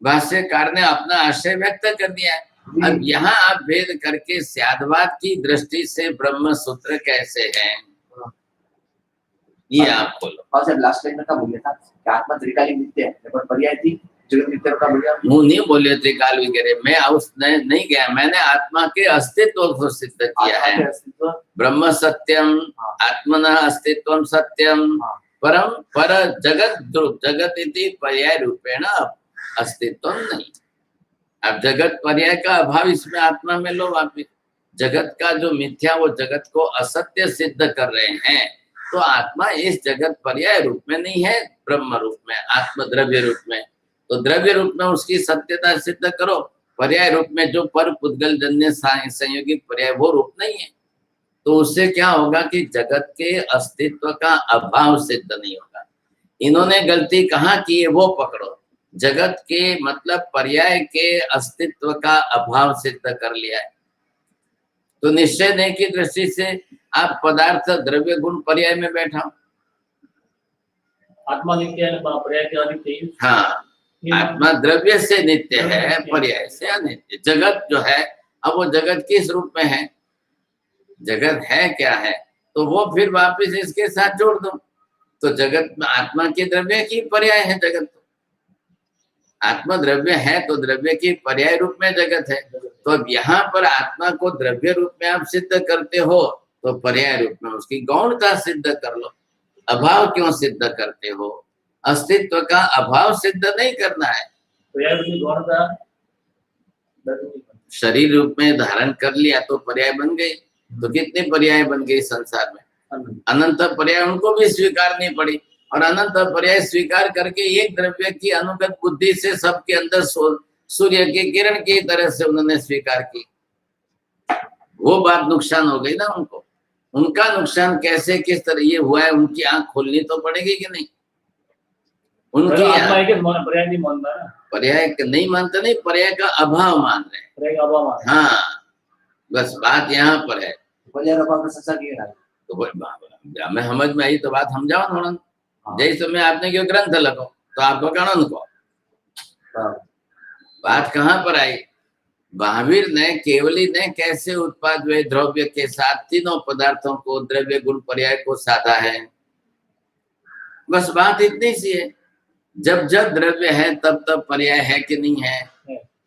भाष्यकार ने अपना आशय व्यक्त कर दिया है। अब यहाँ आप भेद करके स्यादवाद की दृष्टि से ब्रह्म सूत्र कैसे है, ये आप खोलो। और जब लास्ट टाइम में क्या बोलिए था कि आत्मा त्रिकाली नित्य है, पर पर्याय थी जगत नित्य का बोलिया। मुंह नहीं बोले त्रिकाल वगैरह, मैं उस नहीं गया, मैंने आत्मा के अस्तित्व को सिद्ध किया है। ब्रह्म सत्यम, आत्मना अस्तित्वम सत्यम, परम पर जगत इति पर्याय रूपेण अस्तित्व नहीं। अब जगत पर्याय का अभाव इसमें आत्मा में लो वापिस, जगत का जो मिथ्या वो जगत को असत्य सिद्ध कर रहे हैं, तो आत्मा इस जगत पर्याय रूप में नहीं है, ब्रह्म रूप में, आत्म द्रव्य रूप में। तो द्रव्य रूप में उसकी सत्यता सिद्ध करो, पर्याय रूप में जो पर पुद्गल जन्य संयोगिक पर्याय वो रूप नहीं है, तो उससे क्या होगा कि जगत के अस्तित्व का अभाव सिद्ध नहीं होगा। इन्होंने गलती कहाँ की है वो पकड़ो, जगत के मतलब पर्याय के अस्तित्व का अभाव सिद्ध कर लिया है। तो निश्चय नहीं की दृष्टि से आप पदार्थ द्रव्य गुण पर्याय में बैठा, आत्मा नित्य है, पर्याय के अनित्य। हाँ, आत्मा द्रव्य से नित्य है, पर्याय से अनित्य। जगत जो है, अब वो जगत किस रूप में है, जगत है क्या है, तो वो फिर वापस इसके साथ जोड़ दो। तो जगत में आत्मा के द्रव्य की पर्याय है जगत, आत्मा द्रव्य है तो द्रव्य की पर्याय रूप में जगत है। तो अब यहाँ पर आत्मा को द्रव्य रूप में आप सिद्ध करते हो, तो पर्याय रूप में उसकी गौणता सिद्ध कर लो। अभाव क्यों सिद्ध करते हो, अस्तित्व का अभाव सिद्ध नहीं करना है। शरीर रूप में धारण कर लिया तो पर्याय बन गई, तो कितने पर्याय बन गए संसार में, अनंत पर्याय उनको भी स्वीकारनी पड़ी, और अनंत पर्याय स्वीकार करके एक द्रव्य की अनुगत बुद्धि से सबके अंदर सूर्य की किरण की तरह से उन्होंने स्वीकार की। वो बात नुकसान हो गई ना उनको, उनका नुकसान कैसे किस तरह ये हुआ है, उनकी आंख खोलनी तो पड़ेगी कि नहीं। उनकी पर्याय नहीं मानते, नहीं पर्याय का अभाव मान रहे हैं। हाँ बस बात यहाँ पर है, तो हमें समझ में आई तो बात हम जाओ ना, जैसे में आपने क्यों ग्रंथ लगो तो आपको कानून को बात कहाँ पर आई। महावीर ने केवली ने कैसे उत्पाद वे द्रव्य के साथ तीनों पदार्थों को द्रव्य गुण पर्याय को साधा है, बस बात इतनी सी है। जब जब द्रव्य है तब तब पर्याय है कि नहीं है,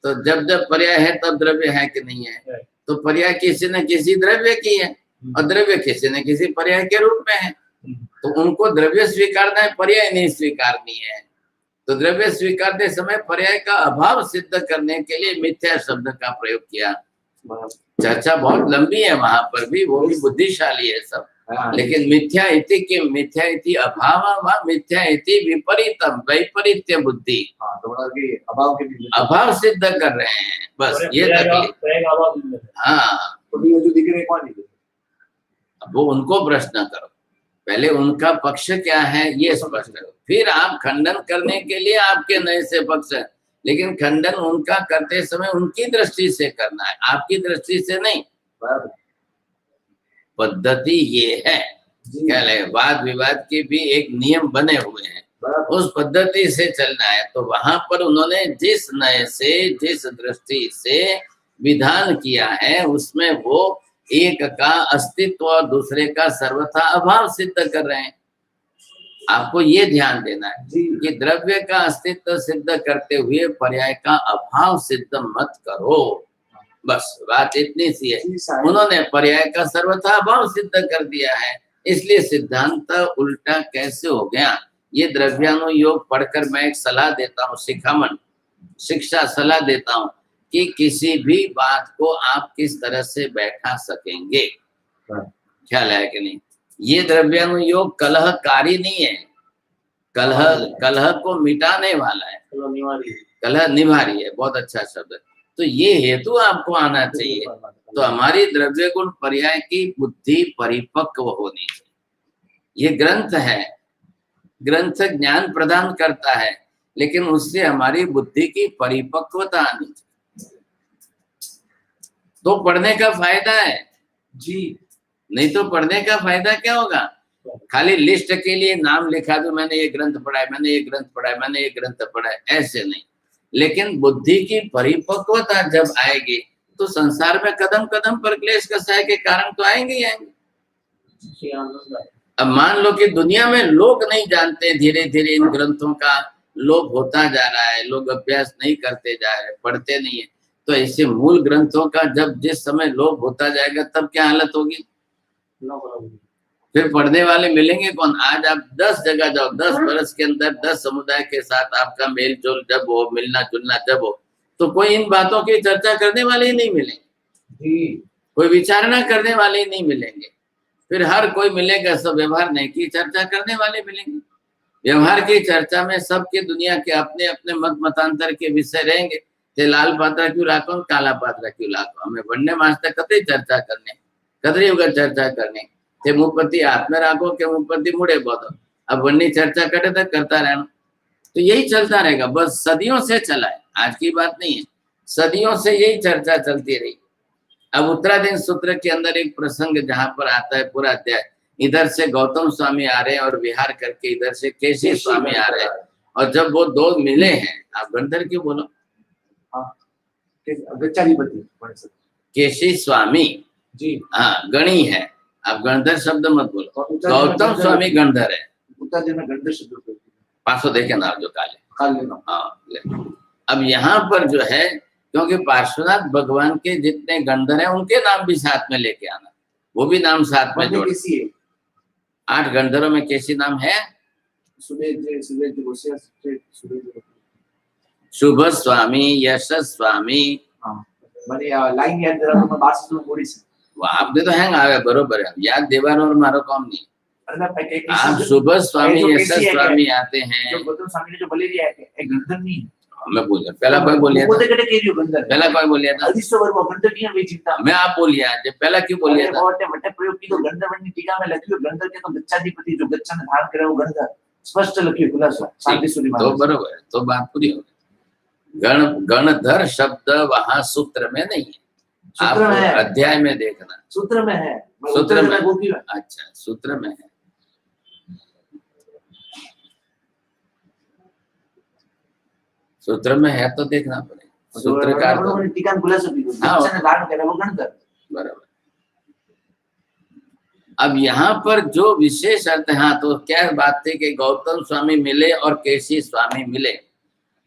तो जब जब पर्याय है तब द्रव्य है कि नहीं है, तो पर्याय किसी न किसी द्रव्य की है और द्रव्य किसी न किसी पर्याय के रूप में है, तो उनको द्रव्य स्वीकारना है, पर्याय नहीं स्वीकारनी है। तो द्रव्य स्वीकारते समय पर्याय का अभाव सिद्ध करने के लिए मिथ्या शब्द का प्रयोग किया। चर्चा बहुत लंबी है वहां पर भी, वो भी बुद्धिशाली है सब, लेकिन मिथ्या इति के मिथ्या इति अभाव, मिथ्या इति विपरीतम वैपरीत्य बुद्धि, अभाव सिद्ध कर रहे हैं, बस ये तकलीफ। हाँ वो उनको प्रश्न करो, पहले उनका पक्ष क्या है ये स्पष्ट करो, फिर आप खंडन करने के लिए आपके नए से पक्ष है, लेकिन खंडन उनका करते समय उनकी दृष्टि से करना है, आपकी दृष्टि से नहीं। पद्धति ये है, क्या लगे, वाद विवाद के भी एक नियम बने हुए हैं, उस पद्धति से चलना है। तो वहां पर उन्होंने जिस नए से जिस दृष्टि से विधान किया है उसमें वो एक का अस्तित्व और दूसरे का सर्वथा अभाव सिद्ध कर रहे हैं। आपको ये ध्यान देना है कि द्रव्य का अस्तित्व सिद्ध करते हुए पर्याय का अभाव सिद्ध मत करो, बस बात इतनी सी है। उन्होंने पर्याय का सर्वथा अभाव सिद्ध कर दिया है, इसलिए सिद्धांत उल्टा कैसे हो गया। ये द्रव्यानुयोग पढ़कर मैं एक सलाह देता हूँ, शिखामण शिक्षा सलाह देता हूँ कि किसी भी बात को आप किस तरह से बैठा सकेंगे, ख्याल है कि नहीं। ये द्रव्यानुयोग कलहकारी नहीं है, कलह को मिटाने वाला है, कलह निवारी है, बहुत अच्छा शब्द है। तो ये हेतु आपको आना चाहिए। तो हमारी द्रव्य गुण पर्याय की बुद्धि परिपक्व होनी चाहिए। ये ग्रंथ है, ग्रंथ ज्ञान प्रदान करता है, लेकिन उससे हमारी बुद्धि की परिपक्वता आनी चाहिए। तो पढ़ने का फायदा है, जी नहीं तो पढ़ने का फायदा क्या होगा? खाली लिस्ट के लिए नाम लिखा दो, मैंने ये ग्रंथ पढ़ा है, मैंने ये ग्रंथ पढ़ा है, मैंने ये ग्रंथ पढ़ा है, ऐसे नहीं। लेकिन बुद्धि की परिपक्वता जब आएगी तो संसार में कदम कदम पर क्लेश कसाय के कारण तो आएंगे ही आएंगे। श्री आनंद भाई। अब मान लो कि दुनिया में लोग नहीं जानते, धीरे धीरे इन ग्रंथों का लोप होता जा रहा है, लोग अभ्यास नहीं करते जा रहे, पढ़ते नहीं है, तो ऐसे मूल ग्रंथों का जब जिस समय लोप होता जाएगा तब क्या हालत होगी? No problem. फिर पढ़ने वाले मिलेंगे कौन? आज आप 10 जगह जाओ, 10 वर्ष के अंदर 10 समुदाय के साथ आपका मेल जोल जब हो, मिलना जुलना जब हो, तो कोई इन बातों की चर्चा करने वाले ही नहीं मिलेंगे, जी कोई विचारणा करने वाले ही नहीं मिलेंगे। फिर हर कोई मिलेगा, सब व्यवहार नहीं की चर्चा करने वाले मिलेंगे। व्यवहार की चर्चा में सबके दुनिया के अपने अपने मत मतांतर के विषय रहेंगे। ते लाल पात्रा क्यों लाखो, काला पात्रा क्यों लाखो, हमें बनने मास्टर कतई चर्चा करने, कतरी होगा चर्चा करने ते मुंहपति हाथ में राखो के मुंहपति मुड़े बोधो। अब बननी चर्चा करे तो करता रहना, तो यही चलता रहेगा, बस सदियों से चला है, आज की बात नहीं है, सदियों से यही चर्चा चलती रही। अब उत्तराधीन सूत्र के अंदर एक प्रसंग जहां पर आता है पूरा अध्याय, इधर से गौतम स्वामी आ रहे हैं और विहार करके इधर से केशी स्वामी आ रहे हैं, और जब वो दो मिले हैं, आप गंधर क्यों बोलो? गच्चाधिपति केशी स्वामी, जी हाँ गणी है, आप गणधर शब्द मत बोलो, गौतम स्वामी गणधर है। उत्तराधीन में गणधर शब्द प्रयोग है। 500 देखे नाम जो काले, काले नाम। हाँ ले। अब यहाँ पर जो है, क्योंकि पार्श्वनाथ भगवान के जितने गणधर हैं उनके नाम भी साथ में लेके आना, वो भी नाम साथ में जोड़। कैसी है? 8 गणधरों में कैसी नाम है? शुभ स्वामी, यश स्वामी, મને લાઈન યાદ કરાવો તો 12 બોડી છે वो आपने तो हैंग आवे बरोबर है, याद देवानो और मारो काम नहीं। अरे ना आप शुभ स्वामी यश स्वामी आते हैं, जो गौतम स्वामी ने जो बलेरिया है एक गंधर नहीं मैं बोल पहला कोई बोलिया वो तो कटे केरियो गंधर पहला कोई बोलिया था, अधिसो वर्ग गंधर नहीं है वे चिंता मैं आप बोलिया जब पहला क्यों बोलिया था? और वटे प्रयोग की तो गंधर वनी टीका में लख्यो गंधर के तो गच्चाधिपति जो गच्चा ने धारण करे वो गंधर स्पष्ट लख्यो खुलासा शांति सूरी तो बरोबर है, तो बात पूरी हो गई। गणधर शब्द वहां सूत्र में नहीं है, आप अध्याय में देखना, सूत्र में है, सूत्र में, अच्छा सूत्र में है। सूत्र में है तो देखना पड़ेगा, सूत्रकार तो टीका खुलासा भी गच्चा ने धारण करे वो गंधर बराबर। अब यहाँ पर जो विशेष अर्थ है, हाँ तो क्या बात थी कि गौतम स्वामी मिले और केशी स्वामी मिले,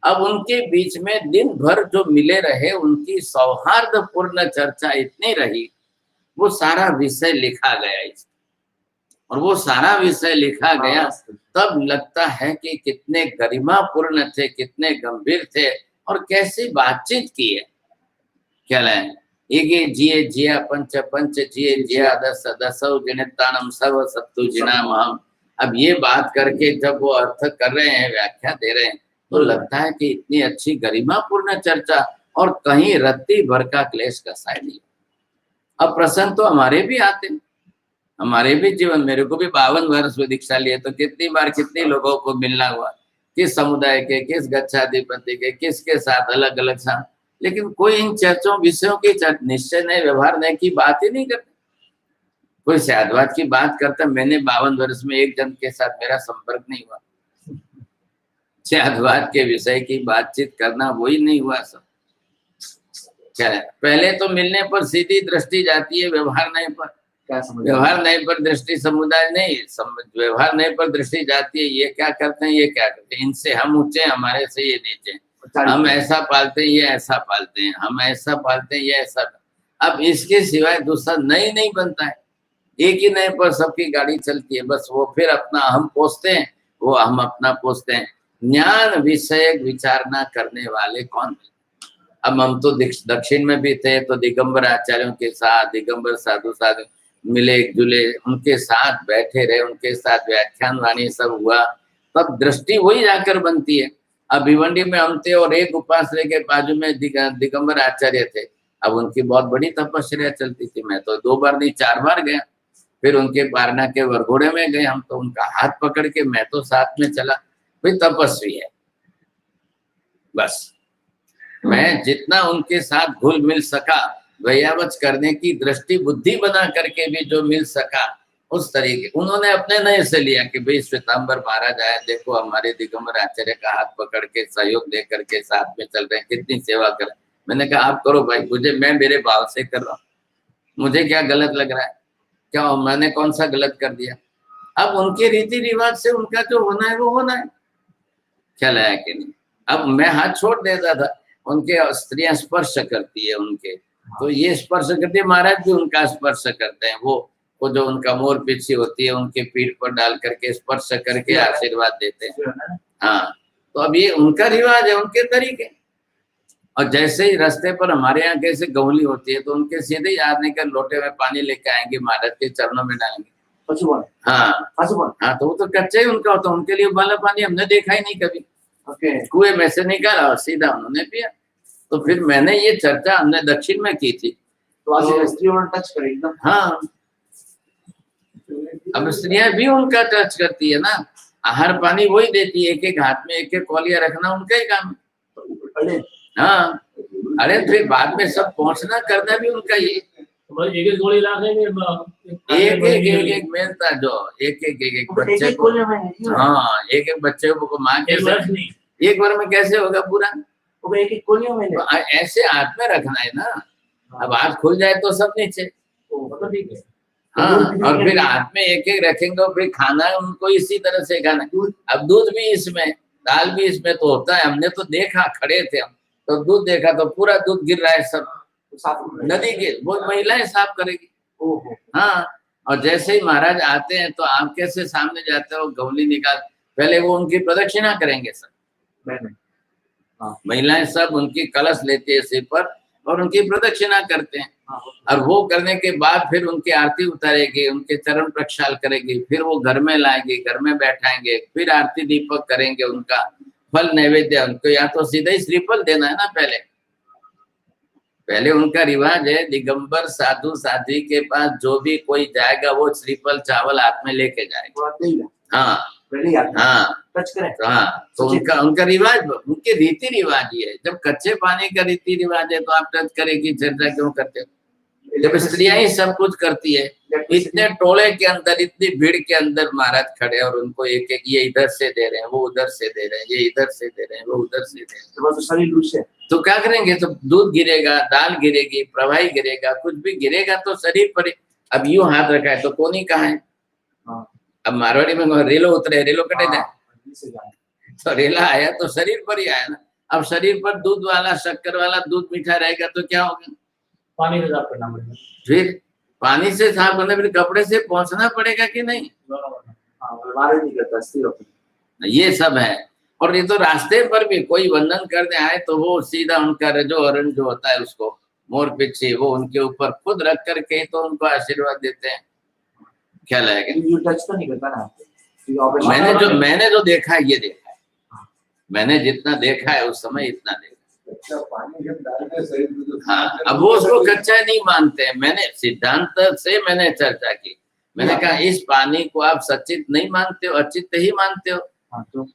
अब उनके बीच में दिन भर जो मिले रहे उनकी सौहार्दपूर्ण चर्चा इतनी रही, वो सारा विषय लिखा गया इस, और वो सारा विषय लिखा गया तब लगता है कि कितने गरिमापूर्ण थे, कितने गंभीर थे और कैसी बातचीत की है। क्या है एक जिये जिया पंच पंच जिये जिया दस दसौ जिनितानम सर्व सत्तु जिनाम हम। अब ये बात करके जब वो अर्थ कर रहे हैं, व्याख्या दे रहे हैं, तो लगता है कि इतनी अच्छी गरिमापूर्ण चर्चा और कहीं रत्ती भर का क्लेश कसाय नहीं। अब प्रसंग तो हमारे भी आते, हमारे भी जीवन, मेरे को भी 52 वर्ष में दीक्षा लिए तो कितनी बार कितने लोगों को मिलना हुआ, किस समुदाय के, किस गच्छाधिपति के, किसके साथ अलग अलग साथ, लेकिन कोई इन चर्चों विषयों की निश्चय नहीं, व्यवहार नहीं की बात ही नहीं करते। कोई शायदवाद की बात करता, मैंने 52 वर्ष में एक जन के साथ मेरा संपर्क नहीं हुआ, शायदवाद के विषय की बातचीत करना वही नहीं हुआ सब। चले पहले तो मिलने पर सीधी दृष्टि जाती है, व्यवहार नहीं पर, व्यवहार नहीं पर दृष्टि, समुदाय नहीं, व्यवहार नहीं पर दृष्टि जाती है, ये क्या करते हैं, ये क्या करते हैं, इनसे हम ऊंचे, हमारे से ये नीचे, हम ऐसा पालते हैं, ये ऐसा पालते हैं, हम ऐसा पालते हैं, ये ऐसा। अब इसके सिवाय दूसरा नहीं बनता है, एक ही नहीं पर सबकी गाड़ी चलती है, बस वो फिर अपना हम पोसते हैं, वो हम अपना पोसते हैं। ज्ञान विषयक विचारणा करने वाले कौन? अब हम तो दक्षिण में भी थे, तो दिगंबर आचार्यों के साथ, दिगंबर साधु साधु मिले जुले, उनके साथ बैठे रहे, उनके साथ व्याख्यान वाणी सब हुआ, तब दृष्टि वही जाकर बनती है। अब भिवंडी में हम थे और एक उपासना के बाजू में दिगंबर आचार्य थे, अब उनकी बहुत बड़ी तपस्या चलती थी, मैं तो 2 बार नहीं 4 बार गया। फिर उनके पारना के वरघोड़े में गए हम, तो उनका हाथ पकड़ के मैं तो साथ में चला, भाई तपस्वी है। बस मैं जितना उनके साथ घुल मिल सका भैयावच करने की दृष्टि बुद्धि बना करके भी जो मिल सका उस तरीके उन्होंने अपने नए से लिया कि भाई श्वेतांबर महाराज आए, देखो हमारे दिगंबर आचार्य का हाथ पकड़ के सहयोग दे करके साथ में चल रहे हैं, कितनी सेवा करें। मैंने कहा आप करो भाई, मुझे मैं मेरे भाव से कर रहा हूँ, मुझे क्या गलत लग रहा है, क्या मैंने कौन सा गलत कर दिया। अब उनके रीति रिवाज से उनका जो होना है वो होना है, ख्याल आया कि नहीं। अब मैं हाथ छोड़ देता था, उनके स्त्रियां स्पर्श करती है उनके, तो ये स्पर्श करती है, महाराज भी उनका स्पर्श करते हैं, वो जो उनका मोर पीछे होती है उनके पीठ पर डाल करके स्पर्श करके आशीर्वाद देते हैं। हाँ, तो अब ये उनका रिवाज है, उनके तरीके। और जैसे ही रास्ते पर हमारे यहाँ कैसे गौली होती है तो उनके सीधे ही आदमी के लोटे में पानी लेके आएंगे, महाराज के चरणों में डालेंगे। हाँ हाँ, तो वो तो कच्चा ही उनका होता है, उनके लिए उबाला पानी हमने देखा ही नहीं कभी। कुएं में से निकाला और सीधा उन्होंने पिया। तो फिर मैंने ये चर्चा हमने दक्षिण में की थी, तो स्त्रियों ने टच करे एकदम। हाँ, अब स्त्रियां भी उनका टच करती है ना, आहार पानी वही देती है, एक एक हाथ में एक एक कौलिया रखना उनका ही काम है। हाँ, अरे फिर बाद में सब पहुंचना करना भी उनका ही, एक एक गोली ला एक मिलता जो एक बच्चे को, हाँ एक एक बच्चे को माँ कैसे एक बार में कैसे होगा पूरा, एक एक कोलियों में ऐसे हाथ में रखना है ना। अब हाथ खुल जाए तो सब नीचे, ठीक है। हाँ, और फिर हाथ में एक एक रखेंगे और फिर खाना उनको इसी तरह से खाना। अब दूध भी इसमें, दाल भी इसमें तो होता है, हमने तो देखा, खड़े थे हम तो दूध देखा तो पूरा दूध गिर रहा है सब नदी के, वो महिलाएं साफ करेगी। हाँ, और जैसे ही महाराज आते हैं तो आप कैसे सामने जाते हो, गौली निकाल, पहले वो उनकी प्रदक्षिणा करेंगे सब, महिलाएं सब उनकी कलश लेती है सिर पर और उनकी प्रदक्षिणा करते हैं। और वो करने के बाद फिर उनकी आरती उतारेगी, उनके चरण प्रक्षाल करेगी, फिर वो घर में लाएंगे, घर में बैठाएंगे, फिर आरती दीपक करेंगे, उनका फल नैवेद्य, उनको या तो सीधा ही श्रीफल देना है ना, पहले उनका रिवाज है, दिगंबर साधु साध्वी के पास जो भी कोई जाएगा वो श्रीफल चावल हाथ में लेके जाएगा। हाँ हाँ हाँ, तो उनका रिवाज, उनके रीति रिवाज ही है। जब कच्चे पानी का रीति रिवाज है तो आप टच करेगी, चर्चा क्यों करते हो? जब स्त्रियां ही सब कुछ करती है, इतने टोले के अंदर, इतनी भीड़ के अंदर महाराज खड़े और उनको एक एक, ये इधर से दे रहे हैं, वो उधर से दे रहे हैं, ये इधर से दे रहे हैं, वो उधर से दे रहे हैं, तो क्या करेंगे? तो दूध गिरेगा, दाल गिरेगी, प्रवाही गिरेगा, कुछ भी गिरेगा तो शरीर पर। अब यूं हाथ रखा है तो कोनी कहाँ है? अब मारवाड़ी में रेलो उतरे, रेलो कटे जाए, तो रेला आया तो शरीर पर ही आया ना। अब शरीर पर दूध वाला, शक्कर वाला दूध मीठा रहेगा तो क्या होगा? पानी से साफ करना पड़ेगा, फिर पानी से साफ करना, फिर कपड़े से पहुंचना पड़ेगा कि नहीं? ये सब है। और ये तो रास्ते पर भी कोई वंदन करने आए तो वो सीधा उनका रजो अरण जो होता है उसको मोर पीछे वो उनके ऊपर खुद रख करके तो उनको आशीर्वाद देते हैं। क्या लगेगा? टच तो नहीं करता ना। मैंने जो देखा है ये देखा है, मैंने जितना देखा है उस समय इतना देखा। हाँ, अब वो उसको कच्चा नहीं मानते हैं। मैंने सिद्धांत से मैंने चर्चा की, मैंने कहा इस पानी को आप सचित नहीं मानते हो, अचित ही मानते हो। तो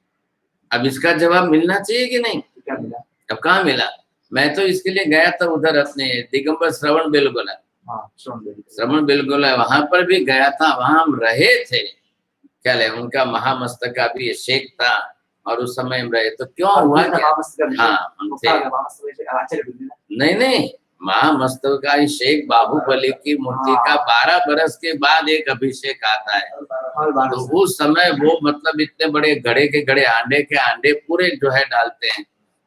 अब इसका जवाब मिलना चाहिए कि नहीं? क्या मिला? अब कहाँ मिला? मैं तो इसके लिए गया था उधर अपने दिगंबर श्रवण बेलगोला, श्रवण बेलगोला वहां पर भी गया था, वहां हम रहे थे। क्या ले, उनका महामस्तक का भी शेख था और उस समय हम रहे तो क्यों हुआ क्या? हाँ, नहीं, महामस्तक का शेख बाहुबली की मूर्ति का 12 बरस के बाद एक अभिषेक आता है। तो उस समय वो मतलब इतने बड़े घड़े के घड़े, आंडे के आंडे पूरे जो है डालते हैं,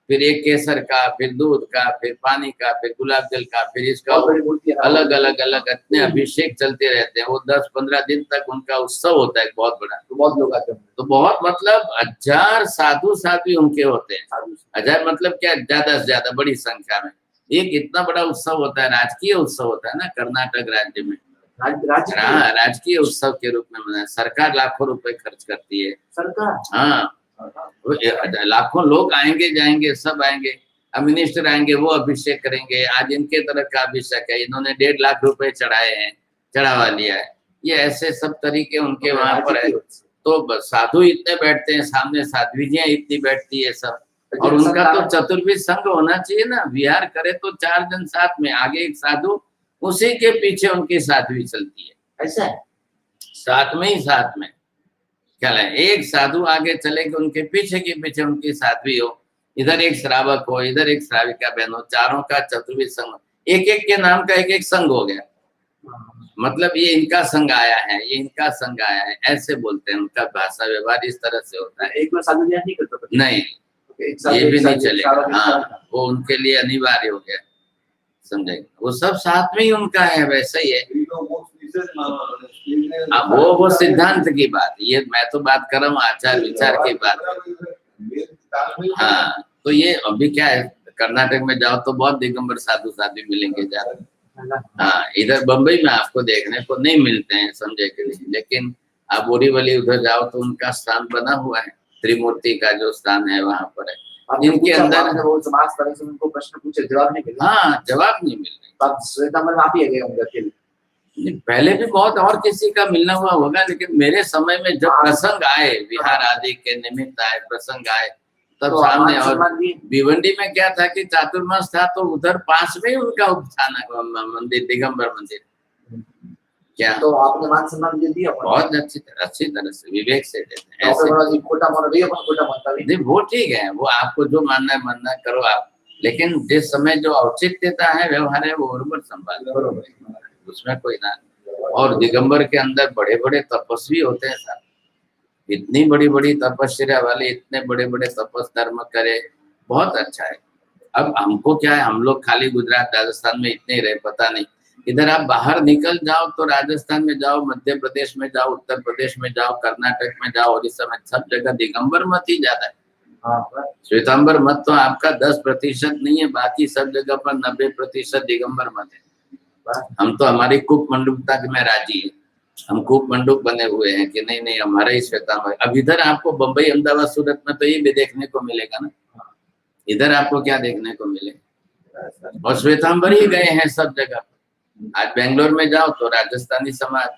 फिर एक केसर का, फिर दूध का, फिर पानी का, फिर गुलाब जल का, फिर इसका अलग अलग इतने अभिषेक चलते रहते हैं। वो 10-15 दिन तक उनका उत्सव होता है बहुत बड़ा, तो बहुत लोग आते हैं। तो बहुत मतलब 1000 साधु साध्वी उनके होते हैं। 1000 मतलब क्या, ज्यादा से ज्यादा बड़ी संख्या में एक इतना बड़ा उत्सव होता है, राजकीय उत्सव होता है ना कर्नाटक राज्य में। राजकीय उत्सव के रूप में मनाया, सरकार लाखों रुपए खर्च करती है। सरकार? हाँ, लाखों लोग आएंगे जाएंगे, सब आएंगे, मिनिस्टर आएंगे, वो अभिषेक करेंगे। आज इनके तरफ का अभिषेक है, इन्होंने 1.5 लाख रुपए चढ़ाए हैं, चढ़ावा लिया है। ये ऐसे सब तरीके उनके वहां पर है। तो साधु इतने बैठते हैं, सामने साध्वी जियां इतनी बैठती है, सब और उनका तो चतुर्विध संघ होना चाहिए ना, विहार करे तो 4 जन साथ में, आगे एक साधु, उसी के पीछे उनकी साध्वी चलती है। ऐसा है। साथ में ही साथ में क्या है, एक साधु आगे चले कि उनके पीछे के पीछे उनकी साध्वी हो, इधर एक श्रावक हो, इधर एक श्राविका बहन हो, चारों का चतुर्विध संघ, एक एक के नाम का एक एक संघ हो गया। मतलब ये इनका संघ आया है, ये इनका संघ आया है, ऐसे बोलते हैं। उनका भाषा व्यवहार इस तरह से होता है। एक बार साधु ध्यान नहीं करता था। नहीं, ये भी नहीं चलेगा। हाँ, वो उनके लिए अनिवार्य हो गया, समझे। वो सब साथ में ही उनका है, वैसा ही है। अब वो सिद्धांत की बात, ये मैं तो बात कर रहा हूँ आचार विचार की बात। हाँ, तो ये अभी क्या है, कर्नाटक में जाओ तो बहुत दिगंबर साधु साध्वी मिलेंगे ज्यादा। हाँ, इधर बम्बई में आपको देखने को नहीं मिलते हैं, समझे कि नहीं। लेकिन आप बोरीवली उधर जाओ तो उनका स्थान बना हुआ है, त्रिमूर्ति का जो स्थान है वहां पर है। इनके अंदर वो समाज तरह से उनको प्रश्न पूछे, जवाब नहीं मिले। हाँ, जवाब नहीं मिल रहे। अब श्वेतांबर में आप ही गए होंगे अकेले। पहले भी बहुत और किसी का मिलना हुआ होगा, लेकिन मेरे समय में जब प्रसंग आए, विहार आदि के निमित्त आए, प्रसंग आए, तब तो सामने। और भिवंडी में क्या था कि चातुर्मास था, तो उधर पास में ही उनका उपस्थान मंदिर, दिगंबर मंदिर। क्या तो आपने मान सम्मान दे दिया? बहुत अच्छी तरह से विवेक से देते हैं। खोटा मानता नहीं, वो ठीक है, वो आपको जो मानना है मानना करो आप, लेकिन जिस समय जो औचित्यता है, व्यवहार है, वो बरोबर संभाल, उसमें कोई ना। और दिगंबर के अंदर बड़े बड़े तपस्वी होते हैं साहब, इतनी बड़ी बड़ी तपस्या वाले, इतने बड़े बड़े तपस धर्म करे, बहुत अच्छा है। अब हमको क्या है, हम लोग खाली गुजरात राजस्थान में इतने रहे, पता नहीं। इधर आप बाहर निकल जाओ तो राजस्थान में जाओ, मध्य प्रदेश में जाओ, उत्तर प्रदेश में जाओ, कर्नाटक में जाओ, उड़ीसा में, सब जगह दिगंबर मत ही ज्यादा है। श्वेतांबर मत तो आपका 10% नहीं है, बाकी सब जगह पर 90% दिगंबर मत है। हम तो हमारी कूप मंडूकता में राजी है, हम कूप मंडूक बने हुए हैं कि नहीं नहीं हमारा ही श्वेतांबर। अब इधर आपको बम्बई, अहमदाबाद, सूरत में तो ये भी देखने को मिलेगा ना, इधर आपको क्या देखने को मिलेगा। और श्वेतांबर ही गए हैं सब जगह। आज बेंगलोर में जाओ तो राजस्थानी समाज,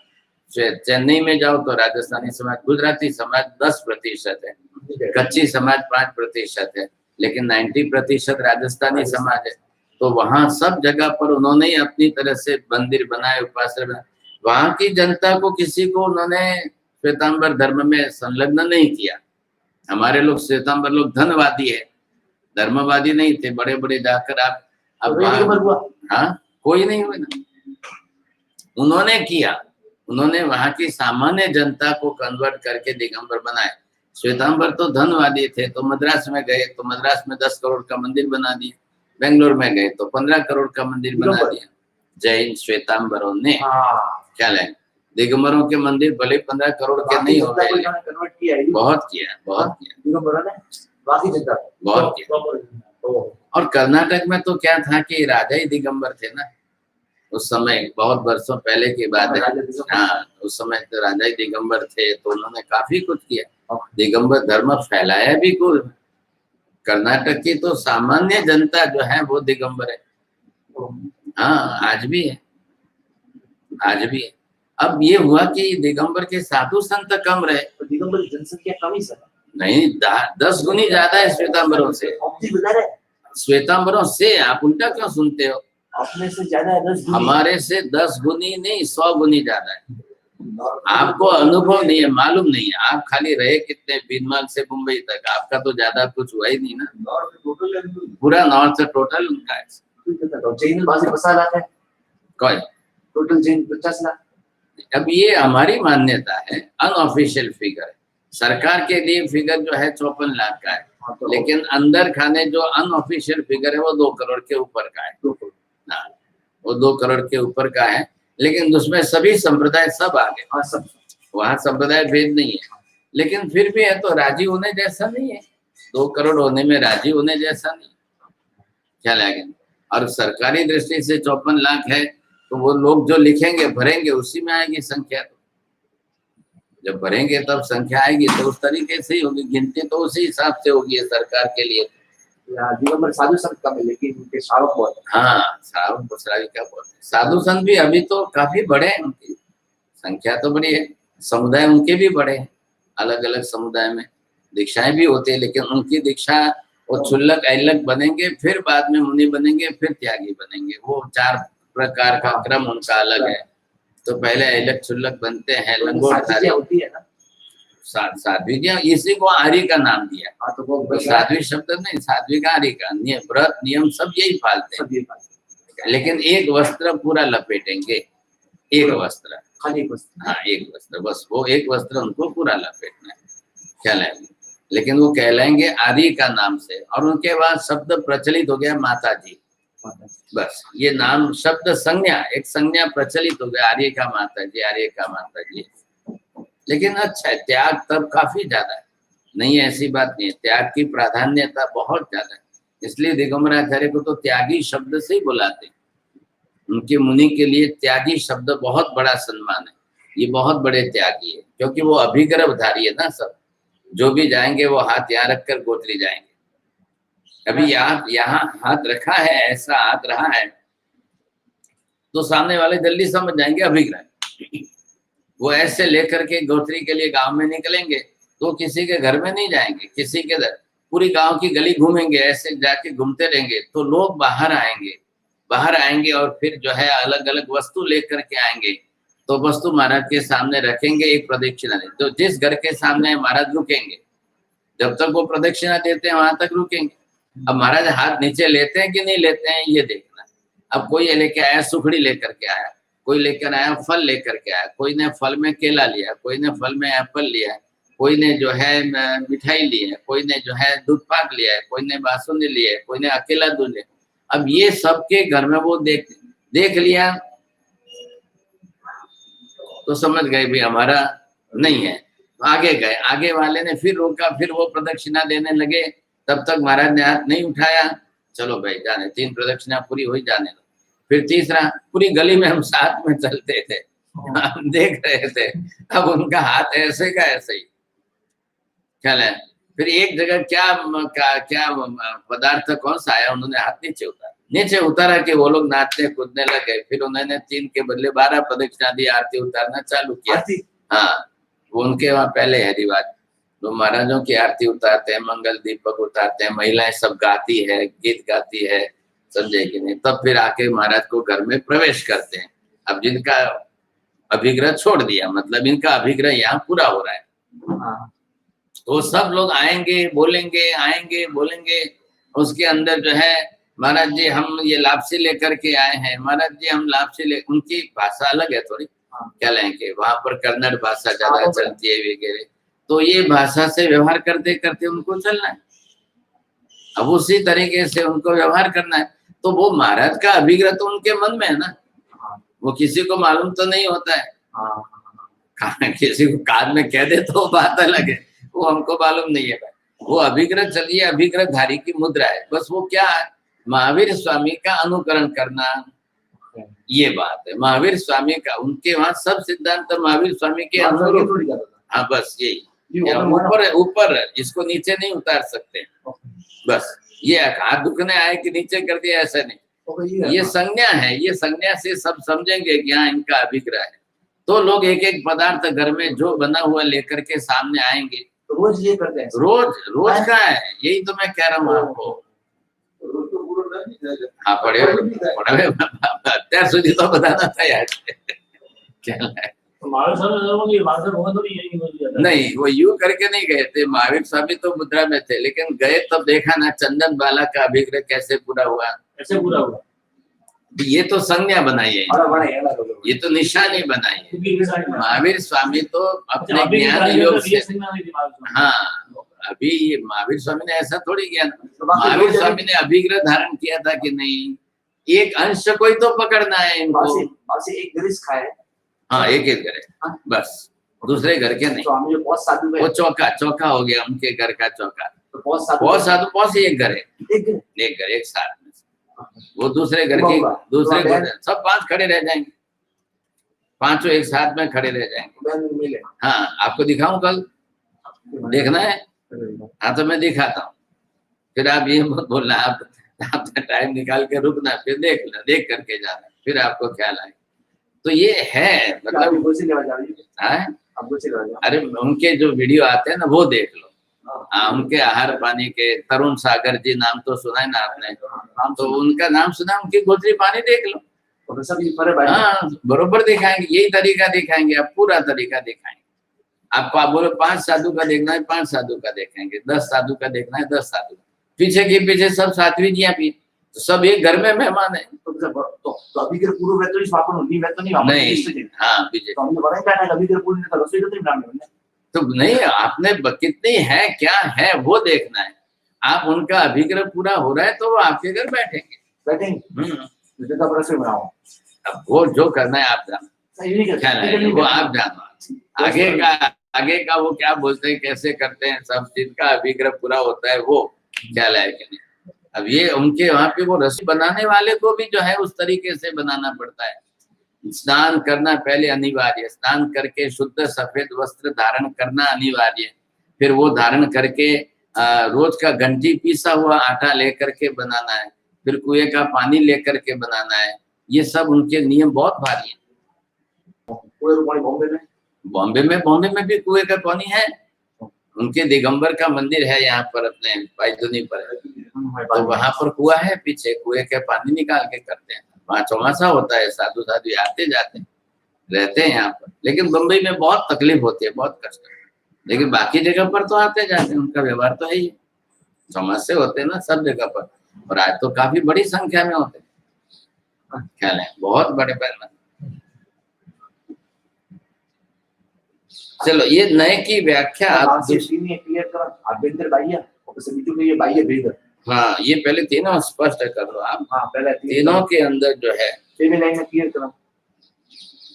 चेन्नई में जाओ तो राजस्थानी समाज, गुजराती समाज 10% है, कच्ची समाज 5% है, लेकिन 90% राजस्थानी समाज है। तो वहां सब जगह पर उन्होंने अपनी तरह से मंदिर बनाए, उपासना बनाए। वहां की जनता को, किसी को उन्होंने श्वेतांबर धर्म में संलग्न नहीं किया। हमारे लोग श्वेतांबर लोग धनवादी है, धर्मवादी नहीं थे। बड़े बड़े जाकर आप अब हाँ, कोई नहीं हुए ना, उन्होंने किया। उन्होंने वहां की सामान्य जनता को कन्वर्ट करके दिगंबर बनाए। श्वेतांबर तो धनवादी थे, तो मद्रास में गए तो मद्रास में 10 करोड़ का मंदिर बना दिया, बेंगलोर में गए तो 15 करोड़ का मंदिर बना दिया। जैन श्वेतांबरों ने क्या है, दिगंबरों के मंदिर भले 15 करोड़ के नहीं हो गए, बहुत किया, बहुत किया। और कर्नाटक में तो क्या था कि राजा ही दिगंबर थे ना उस समय, बहुत वर्षों पहले की बात है। हाँ, उस समय तो राजा ही दिगंबर थे, तो उन्होंने काफी कुछ किया, दिगंबर धर्म फैलाया भी कुछ। कर्नाटक की तो सामान्य जनता जो है वो दिगंबर है। हाँ, आज भी है, आज भी है। अब ये हुआ कि दिगंबर के साधु संत कम रहे, तो दिगंबर की जनसंख्या कम ही सर नहीं, 10 गुनी ज्यादा है श्वेतांबरों से। श्वेतांबरों से आप उल्टा क्यों सुनते हो? अपने से ज्यादा है 10 गुनी। हमारे से 10 गुनी नहीं, 100 गुनी ज्यादा है। आपको अनुभव नहीं है, मालूम नहीं है। आप खाली रहे कितने, बीनमाल से मुंबई तक, आपका तो ज्यादा कुछ हुआ ही नहीं ना। पूरा नॉर्थ टोटल उनका है। जैन बाजी 50 लाख है, कोई टोटल जैन 50 लाख। अब ये हमारी मान्यता है, अनऑफिशियल फिगर। सरकार के लिए फिगर जो है 54 लाख का है, लेकिन अंदर खाने जो अनऑफिशियल फिगर है वो 2 करोड़ के ऊपर का है। हाँ, वो 2 करोड़ के ऊपर का है, लेकिन उसमें सभी संप्रदाय सब आ गए। वहाँ संप्रदाय भेद नहीं है, लेकिन फिर भी है तो राजी होने जैसा नहीं है। 2 करोड़ होने में राजी होने जैसा नहीं, क्या लगे। और सरकारी दृष्टि से 54 लाख है, तो वो लोग जो लिखेंगे भरेंगे उसी में आएगी संख्या। तो जब भरेंगे तब संख्या आएगी, तो उस तरीके से ही होगी, गिनती तो उसी हिसाब से होगी सरकार के लिए। दिगंबर साधु संत कम है, लेकिन उनके श्रावक बहुत है। हाँ, श्रावक श्राविका बहुत है। साधु संत भी अभी तो काफी बड़े हैं, उनकी संख्या तो बड़ी है। समुदाय उनके भी बड़े हैं, अलग अलग समुदाय में दीक्षाएं भी होती है, लेकिन उनकी दीक्षा वो क्षुल्लक ऐलक बनेंगे, फिर बाद में मुनि बनेंगे, फिर त्यागी बनेंगे। वो 4 प्रकार का क्रम उनका अलग है। तो पहले ऐलक क्षुल्लक बनते हैं, लंगोटधारी होती है ना। साध्वी जी, इसी को आर्य का नाम दिया। हाँ, तो वो तो साध्वी शब्द नहीं, साध्वी का आर्य का नियम, व्रत नियम सब यही पालते हैं, लेकिन एक वस्त्र पूरा लपेटेंगे, एक वस्त्र, खाली वस्त्र। हाँ एक वस्त्र, बस वो एक वस्त्र उनको पूरा लपेटना है, कहलाएंगे। लेकिन वो कहलाएंगे आर्य का नाम से। और उनके बाद शब्द प्रचलित हो गया माता जी, बस ये नाम शब्द संज्ञा, एक संज्ञा प्रचलित हो गया, आर्य का माता जी, आर्य का माता जी। लेकिन अच्छा है, त्याग तब काफी ज्यादा है, नहीं ऐसी बात नहीं है, त्याग की प्राधान्यता बहुत ज्यादा है। इसलिए दिगंबराचार्य को तो त्यागी शब्द से ही बुलाते हैं। उनके मुनि के लिए त्यागी शब्द बहुत बड़ा सम्मान है, ये बहुत बड़े त्यागी है, क्योंकि वो अभिगर्भधारी है ना। सब जो भी जाएंगे वो हाथ यहाँ रखकर गोत्री जाएंगे। अभी यहाँ हाथ रखा है, ऐसा हाथ रहा है, तो सामने वाले जल्दी समझ जाएंगे अभिग्रह। वो ऐसे लेकर के गोत्री के लिए गांव में निकलेंगे तो किसी के घर में नहीं जाएंगे, किसी के घर, पूरी गांव की गली घूमेंगे, ऐसे जाके घूमते रहेंगे तो लोग बाहर आएंगे और फिर जो है अलग अलग वस्तु लेकर के आएंगे। तो वस्तु महाराज के सामने रखेंगे, एक प्रदक्षिणा दे, तो जिस घर के सामने महाराज रुकेंगे, जब तक वो प्रदक्षिणा देते हैं वहां तक रुकेंगे। अब महाराज हाथ नीचे लेते हैं कि नहीं लेते हैं ये देखना। अब कोई लेके आया सुखड़ी लेकर के आया, कोई लेकर आया फल लेकर के आया, कोई ने फल में केला लिया, कोई ने फल में एप्पल लिया, कोई ने जो है मिठाई ली है, कोई ने जो है दूध पाक लिया है, कोई ने बासुंदी ली है, कोई ने अकेला दूध लिया। अब ये सबके घर में वो देख लिया तो समझ गए भी हमारा नहीं है, तो आगे गए। आगे वाले ने फिर रोका, फिर वो प्रदक्षिणा देने लगे, तब तक महाराज ने हाथ नहीं उठाया। चलो भाई जाने, 3 प्रदक्षिणा पूरी हुई, जाने दो। फिर तीसरा, पूरी गली में हम साथ में चलते थे, हम देख रहे थे, अब उनका हाथ ऐसे का ऐसे ही ख्याल है। फिर एक जगह क्या पदार्थ कौन सा आया, उन्होंने हाथ नीचे उतारा कि वो लोग नाचने कूदने लगे। फिर उन्होंने 3 के बदले 12 प्रदक्षिणा दी, आरती उतारना चालू किया। हाँ, वो उनके वहाँ पहले है रिवाज, तो महाराजों की आरती उतारते हैं, मंगल दीपक उतारते हैं, महिलाएं सब गाती है, गीत गाती है, समझे कि नहीं। तब फिर आके महाराज को घर में प्रवेश करते हैं। अब जिनका अभिग्रह छोड़ दिया, मतलब इनका अभिग्रह यहाँ पूरा हो रहा है, तो सब लोग आएंगे बोलेंगे। उसके अंदर जो है, महाराज जी हम ये लापसी लेकर के आए हैं, महाराज जी हम लापसी ले, उनकी भाषा अलग है थोड़ी, क्या लेंगे, वहां पर कन्नड़ भाषा ज्यादा चलती है वगैरह, तो ये भाषा से व्यवहार करते करते उनको चलना है। अब उसी तरीके से उनको व्यवहार करना है। तो वो महाराज का अभिग्रह तो उनके मन में है ना, वो किसी को मालूम तो नहीं होता है। किसी को कान में कह दे तो बात अलग है, वो हमको मालूम नहीं है। वो अभिग्रह चलिए, अभिग्रह धारी की मुद्रा है, बस वो क्या है, महावीर स्वामी का अनुकरण करना, ये बात है। महावीर स्वामी का, उनके वहां सब सिद्धांत महावीर स्वामी के अनुरूप, हाँ बस यही, ऊपर इसको नीचे नहीं उतार सकते, बस ये हाथ दुखने आए कि नीचे कर दिया, ऐसा नहीं, ये संज्ञा है, ये संज्ञा से सब समझेंगे कि हाँ इनका अभिग्रह है। तो लोग एक एक पदार्थ घर में जो बना हुआ लेकर के सामने आएंगे, रोज ये करते हैं, रोज का है, यही तो मैं कह रहा हूँ आपको। हाँ पढ़े અત્યાર સુધી तो बताना था यार क्या है। नहीं, वो यूं करके नहीं गए थे, महावीर स्वामी तो मुद्रा में थे, लेकिन गए तब देखा ना चंदन बाला का अभिग्रह कैसे पूरा हुआ, ये तो संज्ञा बनाई है, ये तो निशानी बनाई है। महावीर स्वामी तो अपने ज्ञान योग से, हाँ अभी ये महावीर स्वामी ने ऐसा थोड़ी किया, महावीर स्वामी ने अभिग्रह धारण किया था कि नहीं, एक अंश कोई तो पकड़ना है इनको, एक ग्रीस खाए, हाँ एक करे बस, दूसरे घर के नहीं। वो चौका हो गया उनके घर का चौका, बहुत साधु बहुत एक घर है, एक साथ में, वो दूसरे घर के, दूसरे घर सब 5 खड़े रह जाएंगे, 5 एक साथ में खड़े रह जाएंगे। हाँ आपको दिखाऊं कल, देखना है, हाँ तो मैं दिखाता हूँ, फिर आप ये मत बोलना, आप टाइम निकाल के रुकना, फिर देख करके जाना, फिर आपको ख्याल आए। तो ये है मतलब, अरे उनके जो वीडियो आते हैं ना वो देख लो, उनके आहार पानी के तरुण सागर जी नाम तो सुना है ना आपने, तो उनका नाम सुना, उनकी गोत्री पानी देख लो। प्रोफेसर भी पर है भाई। हाँ बरोबर दिखाएंगे, यही तरीका दिखाएंगे, आप पूरा तरीका दिखाएंगे। आपको आप बोलो 5 साधु का देखना है, 5 साधु का देखेंगे, 10 साधु का देखना है, 10 साधु का। पीछे के पीछे सब साध्वी जी भी, तो सब एक घर में मेहमान है। तो अभी के पूर्व में तो इस वापन होनी है तो नहीं हाँ विजय, तो हमने बताया क्या है अभी के पूर्व में तो रसोई तो नहीं बनानी तो नहीं, आपने कितनी है क्या है वो देखना है। आप उनका अभिग्रह पूरा हो रहा है तो वो आपके घर बैठेंगे। बैठेंगे तो रसोई बनाओ। अब वो जो करना है आप जानो, क्या है वो आप जानो। आगे का वो क्या बोलते हैं, कैसे करते हैं, सब चीज का अभिग्रह पूरा होता है, वो क्या लायक नहीं। अब ये उनके वहां पे वो रसोई बनाने वाले को भी जो है उस तरीके से बनाना पड़ता है। स्नान करना पहले अनिवार्य, स्नान करके शुद्ध सफेद वस्त्र धारण करना अनिवार्य, फिर वो धारण करके रोज का गंजी पीसा हुआ आटा लेकर के बनाना है, फिर कुएं का पानी लेकर के बनाना है। ये सब उनके नियम बहुत भारी है। बॉम्बे में भी कुएं का पानी है। उनके दिगंबर का मंदिर है यहाँ पर अपने पाइथुनी पर, तो वहां पर कुआ है, पीछे कुएं के पानी निकाल के करते हैं। वहाँ चौमासा होता है, साधु साधु आते जाते रहते हैं यहाँ पर। लेकिन बम्बई में बहुत तकलीफ होती है, बहुत कष्ट है, लेकिन बाकी जगह पर तो आते जाते हैं, उनका व्यवहार तो है ही। चौमासे होते हैं ना सब जगह पर, और आज तो काफी बड़ी संख्या में होते हैं, ख्याल है बहुत बड़े पैमाने। चलो ये नए की व्याख्या हाँ, ये पहले तीनों स्पष्ट कर लो आप। हाँ, पहले तीनों के अंदर जो है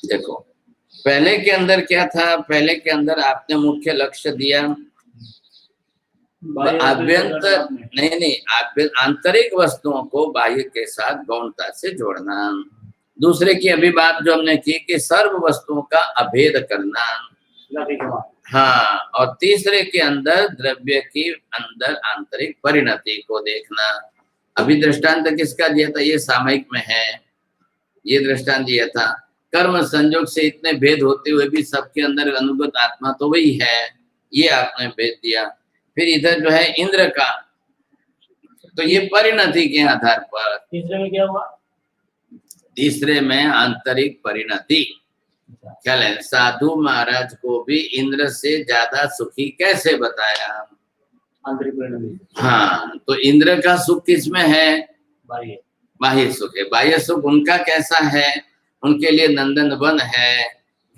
देखो, पहले के अंदर क्या था, पहले के अंदर आपने मुख्य लक्ष्य दिया आभ्यंतर नहीं आंतरिक वस्तुओं को बाह्य के साथ गौणता से जोड़ना। दूसरे की अभी बात जो हमने की कि सर्व वस्तुओं का अभेद करना। हाँ, और तीसरे के अंदर द्रव्य की अंदर आंतरिक परिणति को देखना। अभी दृष्टांत किसका दिया था, ये सामयिक में है, ये दृष्टांत दिया था। कर्म संयोग से इतने भेद होते हुए भी सबके अंदर अनुभूत आत्मा तो वही है, ये आपने भेद दिया। फिर इधर जो है इंद्र का, तो ये परिणति के आधार पर। तीसरे में क्या हुआ, तीसरे में आंतरिक परिणति। क्या है, साधु महाराज को भी इंद्र से ज्यादा सुखी कैसे बताया, आंतरिक परिणति। हाँ, तो इंद्र का सुख किसमें है, बाह्य सुख है। बाह्य सुख उनका कैसा है, उनके लिए नंदन वन है,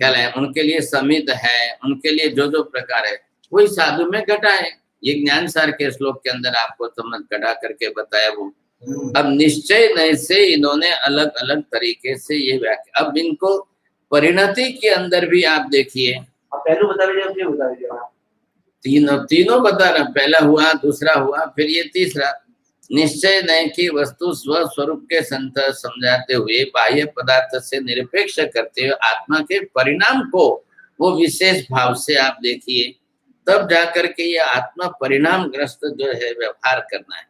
क्या है, उनके लिए समित है, उनके लिए जो जो प्रकार है वही साधु में घटा है। ये ज्ञान सार के श्लोक के अंदर आपको समझ घटा करके बताया वो। अब निश्चय नए से इन्होंने अलग अलग तरीके से ये व्याख्या, अब इनको परिणति के अंदर भी आप देखिए, तीनों बता रहे, पहला हुआ, दूसरा हुआ, फिर ये तीसरा। निश्चय नए की वस्तु स्व स्वरूप के संत समझाते हुए बाह्य पदार्थ से निरपेक्ष करते हुए आत्मा के परिणाम को वो विशेष भाव से आप देखिए, तब जाकर के ये आत्मा परिणाम ग्रस्त जो है व्यवहार करना है।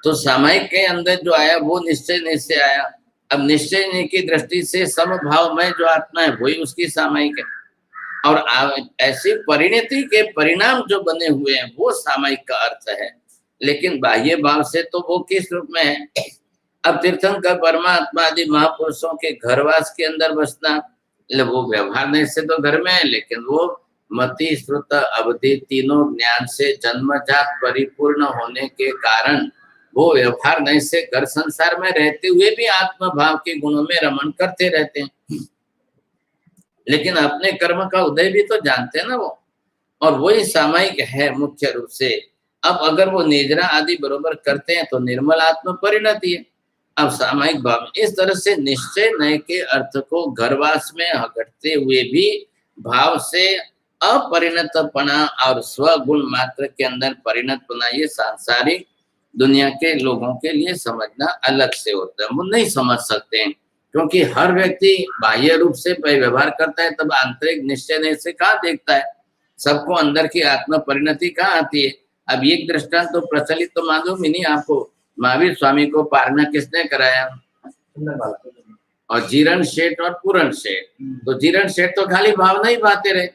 तो सामायिक के अंदर जो आया वो निश्चय नहीं से आया। अब निश्चय की दृष्टि से समभाव में जो आत्मा है वही उसकी सामायिक है, और ऐसी परिणति के परिणाम जो बने हुए हैं वो सामायिक का अर्थ है। लेकिन बाह्य भाव से तो वो किस रूप में है। अब तीर्थंकर परमात्मा आदि महापुरुषों के घरवास के अंदर बसना, वो व्यवहार नहीं से तो घर में है, लेकिन वो मति श्रुत अवधि तीनों ज्ञान से जन्मजात परिपूर्ण होने के कारण वो व्यवहार नहीं से घर संसार में रहते हुए भी आत्म भाव के गुणों में रमण करते रहते हैं, लेकिन अपने कर्म का उदय भी तो जानते हैं ना वो, और वही सामायिक है मुख्य रूप से। अब अगर वो निद्रा आदि बरोबर करते हैं तो निर्मल आत्म परिणति है। अब सामायिक भाव इस तरह से निश्चय नए के अर्थ को घरवास में घटते हुए भी भाव से अपरिणतपना और स्वगुण मात्र के अंदर परिणतपना, ये सांसारिक दुनिया के लोगों के लिए समझना अलग से होता है। वो नहीं समझ सकते हैं, क्योंकि हर व्यक्ति बाह्य रूप से व्यवहार करता है, तब आंतरिक निश्चय नहीं से कहाँ देखता है, सबको अंदर की आत्म परिणति कहाँ आती है। अब एक दृष्टांत तो प्रचलित तो मालूम ही नहीं आपको, महावीर स्वामी को पारना किसने कराया, और जीरण शेठ और पूरण शेठ। तो जीरण शेठ तो खाली भावना ही बातें रहे,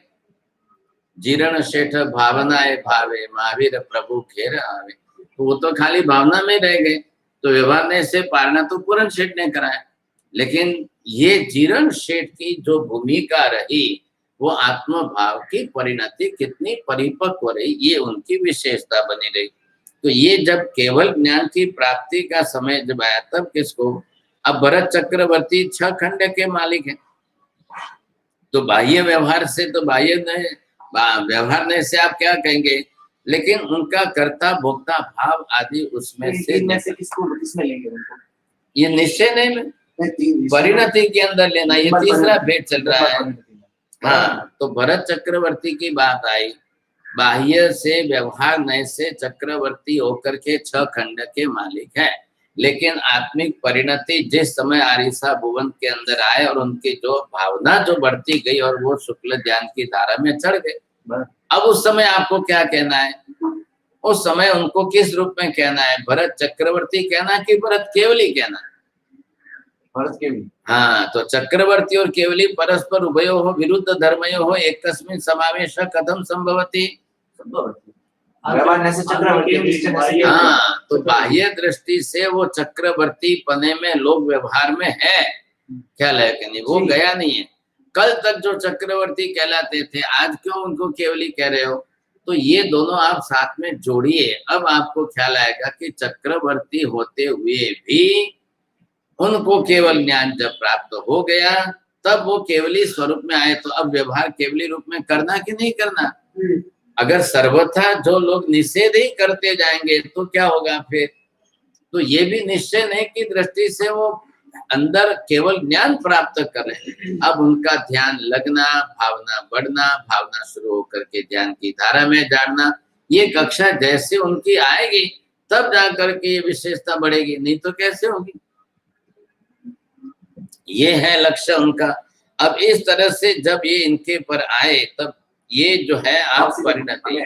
जीर्ण शेठ भावनाए भावे महावीर प्रभु घेर आवे। तो वो तो खाली भावना में रह गए, तो व्यवहार ने से पालना तो पूर्ण शेठ ने कराया, लेकिन ये जीर्ण शेठ की जो भूमिका रही वो आत्म भाव की परिणति कितनी परिपक्व रही, ये उनकी विशेषता बनी रही। तो ये जब केवल ज्ञान की प्राप्ति का समय जब आया तब किसको, अब भरत चक्रवर्ती 6 खंड के मालिक हैं, तो बाह्य व्यवहार से तो व्यवहार ने से आप क्या कहेंगे, लेकिन उनका कर्ता भोक्ता भाव आदि उसमें से किसमें लेंगे उनको? ये निश्चय नहीं, परिणति के अंदर लेना, ये तीसरा भेद चल रहा है। हाँ, तो भरत चक्रवर्ती की बात आई, बाह्य से व्यवहार नय से चक्रवर्ती होकर के 6 खंड के मालिक है, लेकिन आत्मिक परिणति जिस समय आरिसा भुवन के अंदर आए और उनकी जो भावना जो बढ़ती गई और वो शुक्ल ज्ञान की धारा में चढ़ गए, अब उस समय आपको क्या कहना है, उस समय उनको किस रूप में कहना है, भरत चक्रवर्ती कहना कि भरत केवली कहना? भरत केवली। हाँ, तो चक्रवर्ती और केवली परस्पर उभयो हो विरुद्ध धर्मयो हो एकस्मिन् समावेश कथम संभवति? हाँ, तो बाह्य दृष्टि से वो चक्रवर्ती पने में लोग व्यवहार में है, ख्याल है कि नहीं, वो गया नहीं है। कल तक जो चक्रवर्ती कहलाते थे आज क्यों उनको केवली कह रहे हो? तो ये दोनों आप साथ में जोड़िए, अब आपको ख्याल आएगा कि चक्रवर्ती होते हुए भी उनको केवल ज्ञान जब प्राप्त हो गया तब वो केवली स्वरूप में आए, तो अब व्यवहार केवली रूप में करना कि नहीं करना? अगर सर्वथा जो लोग निषेध ही करते जाएंगे तो क्या होगा फिर? तो ये भी निश्चय नहीं की दृष्टि से वो अंदर केवल ज्ञान प्राप्त कर रहे हैं, अब उनका ध्यान लगना, भावना बढ़ना, भावना शुरू होकर के ज्ञान की धारा में जानना, ये कक्षा जैसे उनकी आएगी तब जाकर के ये विशेषता बढ़ेगी, नहीं तो कैसे होगी? ये है लक्ष्य उनका। अब इस तरह से जब ये इनके पर आए तब ये जो है आप परिणति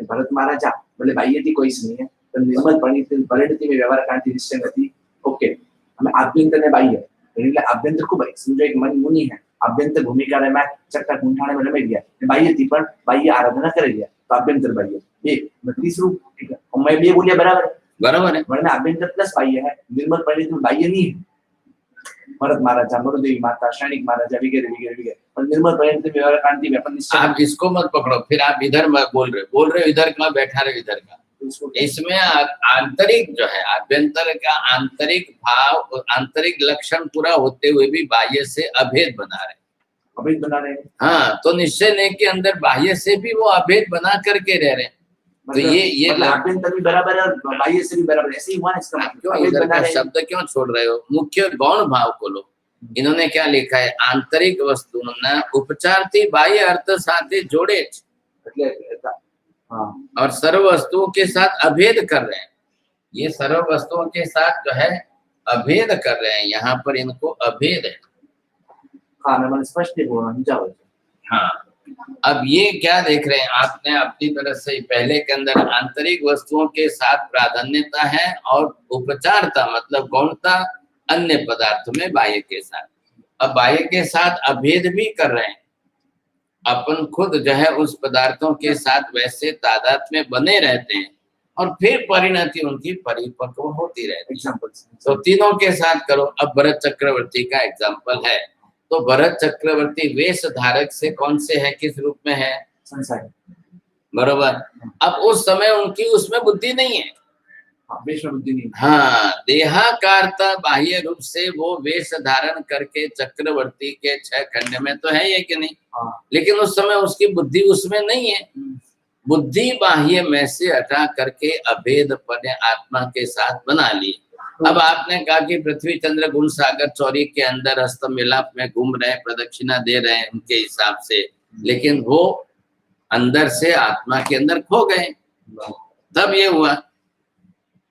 भरत महाराजा बोले भाई यदि कोई नहीं है तो निर्मल परिणति में व्यवहार कांति निश्चय નથી, ओके हमें आभ्यंतर ने बाह्य એટલે આભ્યંતર ખૂબ સમજો એક મન મુનિ है, આભ્યંતર ભૂમિકા રે માં ચક્કા કુંઠાણે में રમી ગયા, બાહ્ય થી પણ બાહ્ય આરાધના કરી ગયા, તો આભ્યંતર બાહ્ય એ ત્રીસરું ठीक है, मैं બે બોલ્યા બરાબર बराबर है, वरना आभ्यंतर प्लस बाह्य है, निर्मल परिणति में बाह्य नहीं है। भरत महाराजा, मरुदेवी माता, सैनिक महाराजा वगैरह वगैरह वगैरह, और निर्मल परिणति में व्यवहार कांति में अपन आप इसको मत पकड़ो, फिर आप इधर बोल रहे हो इधर का, बैठा रहे इधर का। इसमें आंतरिक जो है आभ्यंतर का आंतरिक भाव आंतरिक लक्षण पूरा होते हुए भी बाह्य से अभेद बना रहे। हाँ, तो निश्चय नहीं कि अंदर बाह्य से भी वो अभेद बना करके रह रहे। तो ये आभ्यंतर भी बराबर है और बाह्य से भी बराबर है, ऐसे ही हुआ इसका मतलब। क्यों इधर का शब्द क्यों छोड़ रहे हो? मुख्य गौण भाव को लो। इन्होंने क्या लिखा है, आंतरिक वस्तु न उपचार थी बाह्य अर्थ साथे जोड़े और सर्व वस्तुओं के साथ अभेद कर रहे हैं। ये सर्व वस्तुओं के साथ जो है अभेद कर रहे हैं, यहाँ पर इनको अभेद है। हाँ, अब ये क्या देख रहे हैं आपने अपनी तरफ से, पहले के अंदर आंतरिक वस्तुओं के साथ प्राधान्यता है और उपचारता मतलब गौणता अन्य पदार्थों में बाह्य के साथ। अब बाह्य के साथ अभेद भी कर रहे हैं, अपन खुद जो है उस पदार्थों के साथ वैसे तादाद में बने रहते हैं और फिर परिणति उनकी परिपक्व होती रहती है। तो तीनों के साथ करो। अब भरत चक्रवर्ती का एग्जाम्पल है, तो भरत चक्रवर्ती वेश धारक से कौन से है, किस रूप में है? संसार, बरोबर। अब उस समय उनकी उसमें बुद्धि नहीं है, वेश में बुद्धि नहीं। हाँ, देहाकारता बाह्य रूप से वो वेश धारण करके चक्रवर्ती के 6 खंड में तो है ये कि नहीं? लेकिन उस समय उसकी बुद्धि उसमें नहीं है। बुद्धि बाह्य में से हटा करके अभेद पने आत्मा के साथ बना ली। अब आपने कहा कि पृथ्वी चंद्र गुण सागर चौरी के अंदर हस्त मिलाप में घूम रहे, प्रदक्षिणा दे रहे हैं उनके हिसाब से, लेकिन वो अंदर से आत्मा के अंदर खो गए, तब ये हुआ।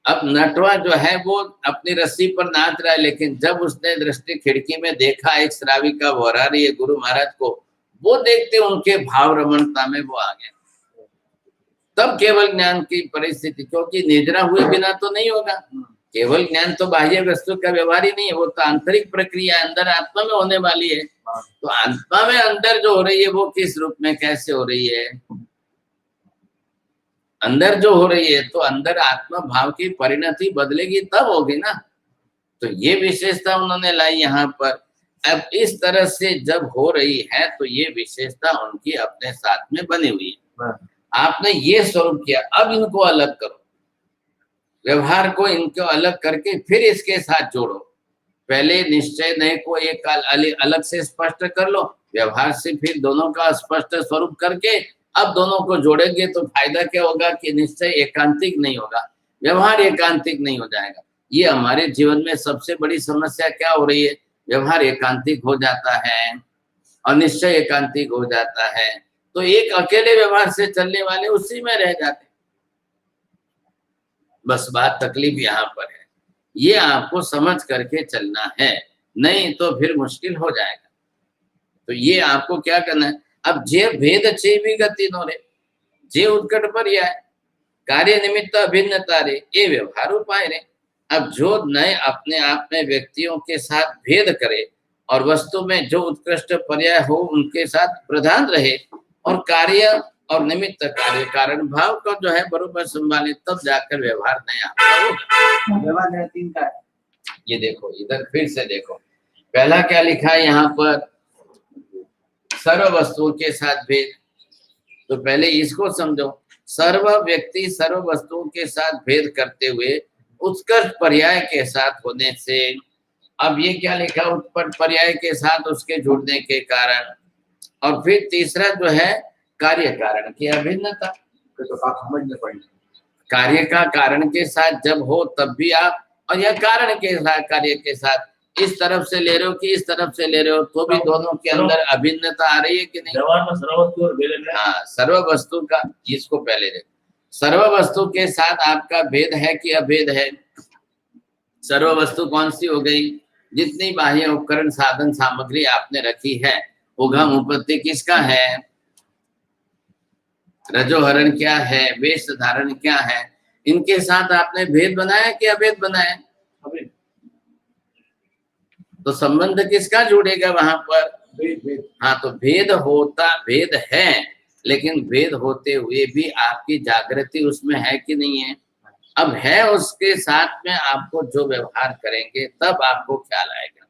अब नटवा जो है वो अपनी रस्सी पर नाच रहा है, लेकिन जब उसने दृष्टि खिड़की में देखा एक श्राविका वरा रही है गुरु महाराज को, वो देखते उनके भाव रमणता में वो आ गया। तब केवल ज्ञान की परिस्थिति, क्योंकि निद्रा हुए बिना तो नहीं होगा। केवल ज्ञान तो बाह्य वस्तु का व्यवहार ही नहीं है, वो तो आंतरिक प्रक्रिया अंदर आत्मा में होने वाली है। तो आत्मा में अंदर जो हो रही है वो किस रूप में कैसे हो रही है, अंदर जो हो रही है, तो अंदर आत्मा भाव की परिणति बदलेगी तब होगी ना। तो ये विशेषता उन्होंने लाई यहाँ पर। अब इस तरह से जब हो रही है तो ये विशेषता उनकी अपने साथ में बनी हुई है। आपने ये स्वरूप किया, अब इनको अलग करो, व्यवहार को इनको अलग करके फिर इसके साथ जोड़ो। पहले निश्चय नए को एक अलग से स्पष्ट कर लो, व्यवहार से फिर दोनों का स्पष्ट स्वरूप करके अब दोनों को जोड़ेंगे तो फायदा क्या होगा कि निश्चय एकांतिक नहीं होगा, व्यवहार एकांतिक नहीं हो जाएगा। ये हमारे जीवन में सबसे बड़ी समस्या क्या हो रही है, व्यवहार एकांतिक हो जाता है और निश्चय एकांतिक हो जाता है, तो एक अकेले व्यवहार से चलने वाले उसी में रह जाते। बस बात तकलीफ यहाँ पर है, ये आपको समझ करके चलना है, नहीं तो फिर मुश्किल हो जाएगा। तो ये आपको क्या करना है, अब जे भेद चे भी गति नो रे, जे उत्कट पर्याय कार्य निमित्त अभिन्नता रे, ये व्यवहार उपाय रे। अब जो नए अपने आप में व्यक्तियों के साथ भेद करे और वस्तु में जो उत्कृष्ट पर्याय हो उनके साथ प्रधान रहे, और कार्य और निमित्त कार्य कारण भाव का जो है बरोबर संभाले, तब जाकर व्यवहार नहीं आपका होगा। व्यवहार तीन का है। ये देखो इधर फिर से देखो, पहला क्या लिखा है यहाँ पर, सर्व वस्तुओं के साथ भेद। तो पहले इसको समझो, सर्व व्यक्ति सर्व वस्तुओं के साथ भेद करते हुए उत्कर्ष पर्याय के साथ होने से, अब ये क्या लिखा, उत्पन्न पर्याय के साथ उसके जुड़ने के कारण, और फिर तीसरा जो है कार्य कारण की अभिन्नता। तो आप समझने पड़ेंगे, कार्य का कारण के साथ जब हो तब भी आप, और यह कारण के साथ कार्य के साथ इस तरफ से ले रहे हो कि इस तरफ से ले रहे हो, तो भी दोनों के अंदर अभिन्नता आ रही है कि नहीं। व्यवहार में सर्व वस्तु और भेद है। हाँ, सर्व वस्तु का, इसको पहले देखो, सर्व वस्तु के साथ आपका भेद है कि अभेद है। सर्व वस्तु कौन सी हो गई, जितनी बाह्य उपकरण साधन सामग्री आपने रखी है, उगम उपत्ति किसका है, रजोहरण क्या है, वेश धारण क्या है, इनके साथ आपने भेद बनाया कि अभेद बनाया। तो संबंध किसका जुड़ेगा वहां पर, भेद। हाँ, तो भेद होता, भेद है, लेकिन भेद होते हुए भी आपकी जागृति उसमें है कि नहीं है। अब है, उसके साथ में आपको जो व्यवहार करेंगे तब आपको ख्याल आएगा।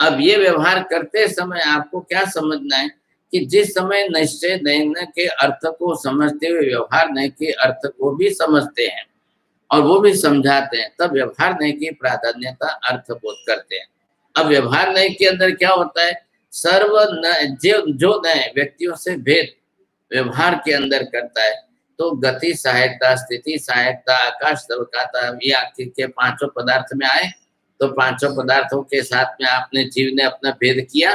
अब ये व्यवहार करते समय आपको क्या समझना है कि जिस समय निश्चय नयन के अर्थ को समझते हुए व्यवहार नय के अर्थ को भी समझते हैं और वो भी समझाते हैं, तब व्यवहार नय की प्राधान्यता अर्थबोध करते हैं। अब व्यवहार नय के अंदर क्या होता है, सर्व जो नए व्यक्तियों से भेद व्यवहार के अंदर करता है, तो गति सहायकता, स्थिति सहायकता, आकाश सवकाता, ये आखिर के पांचों पदार्थ में आए। तो पांचों पदार्थों के साथ में आपने जीव ने अपना भेद किया।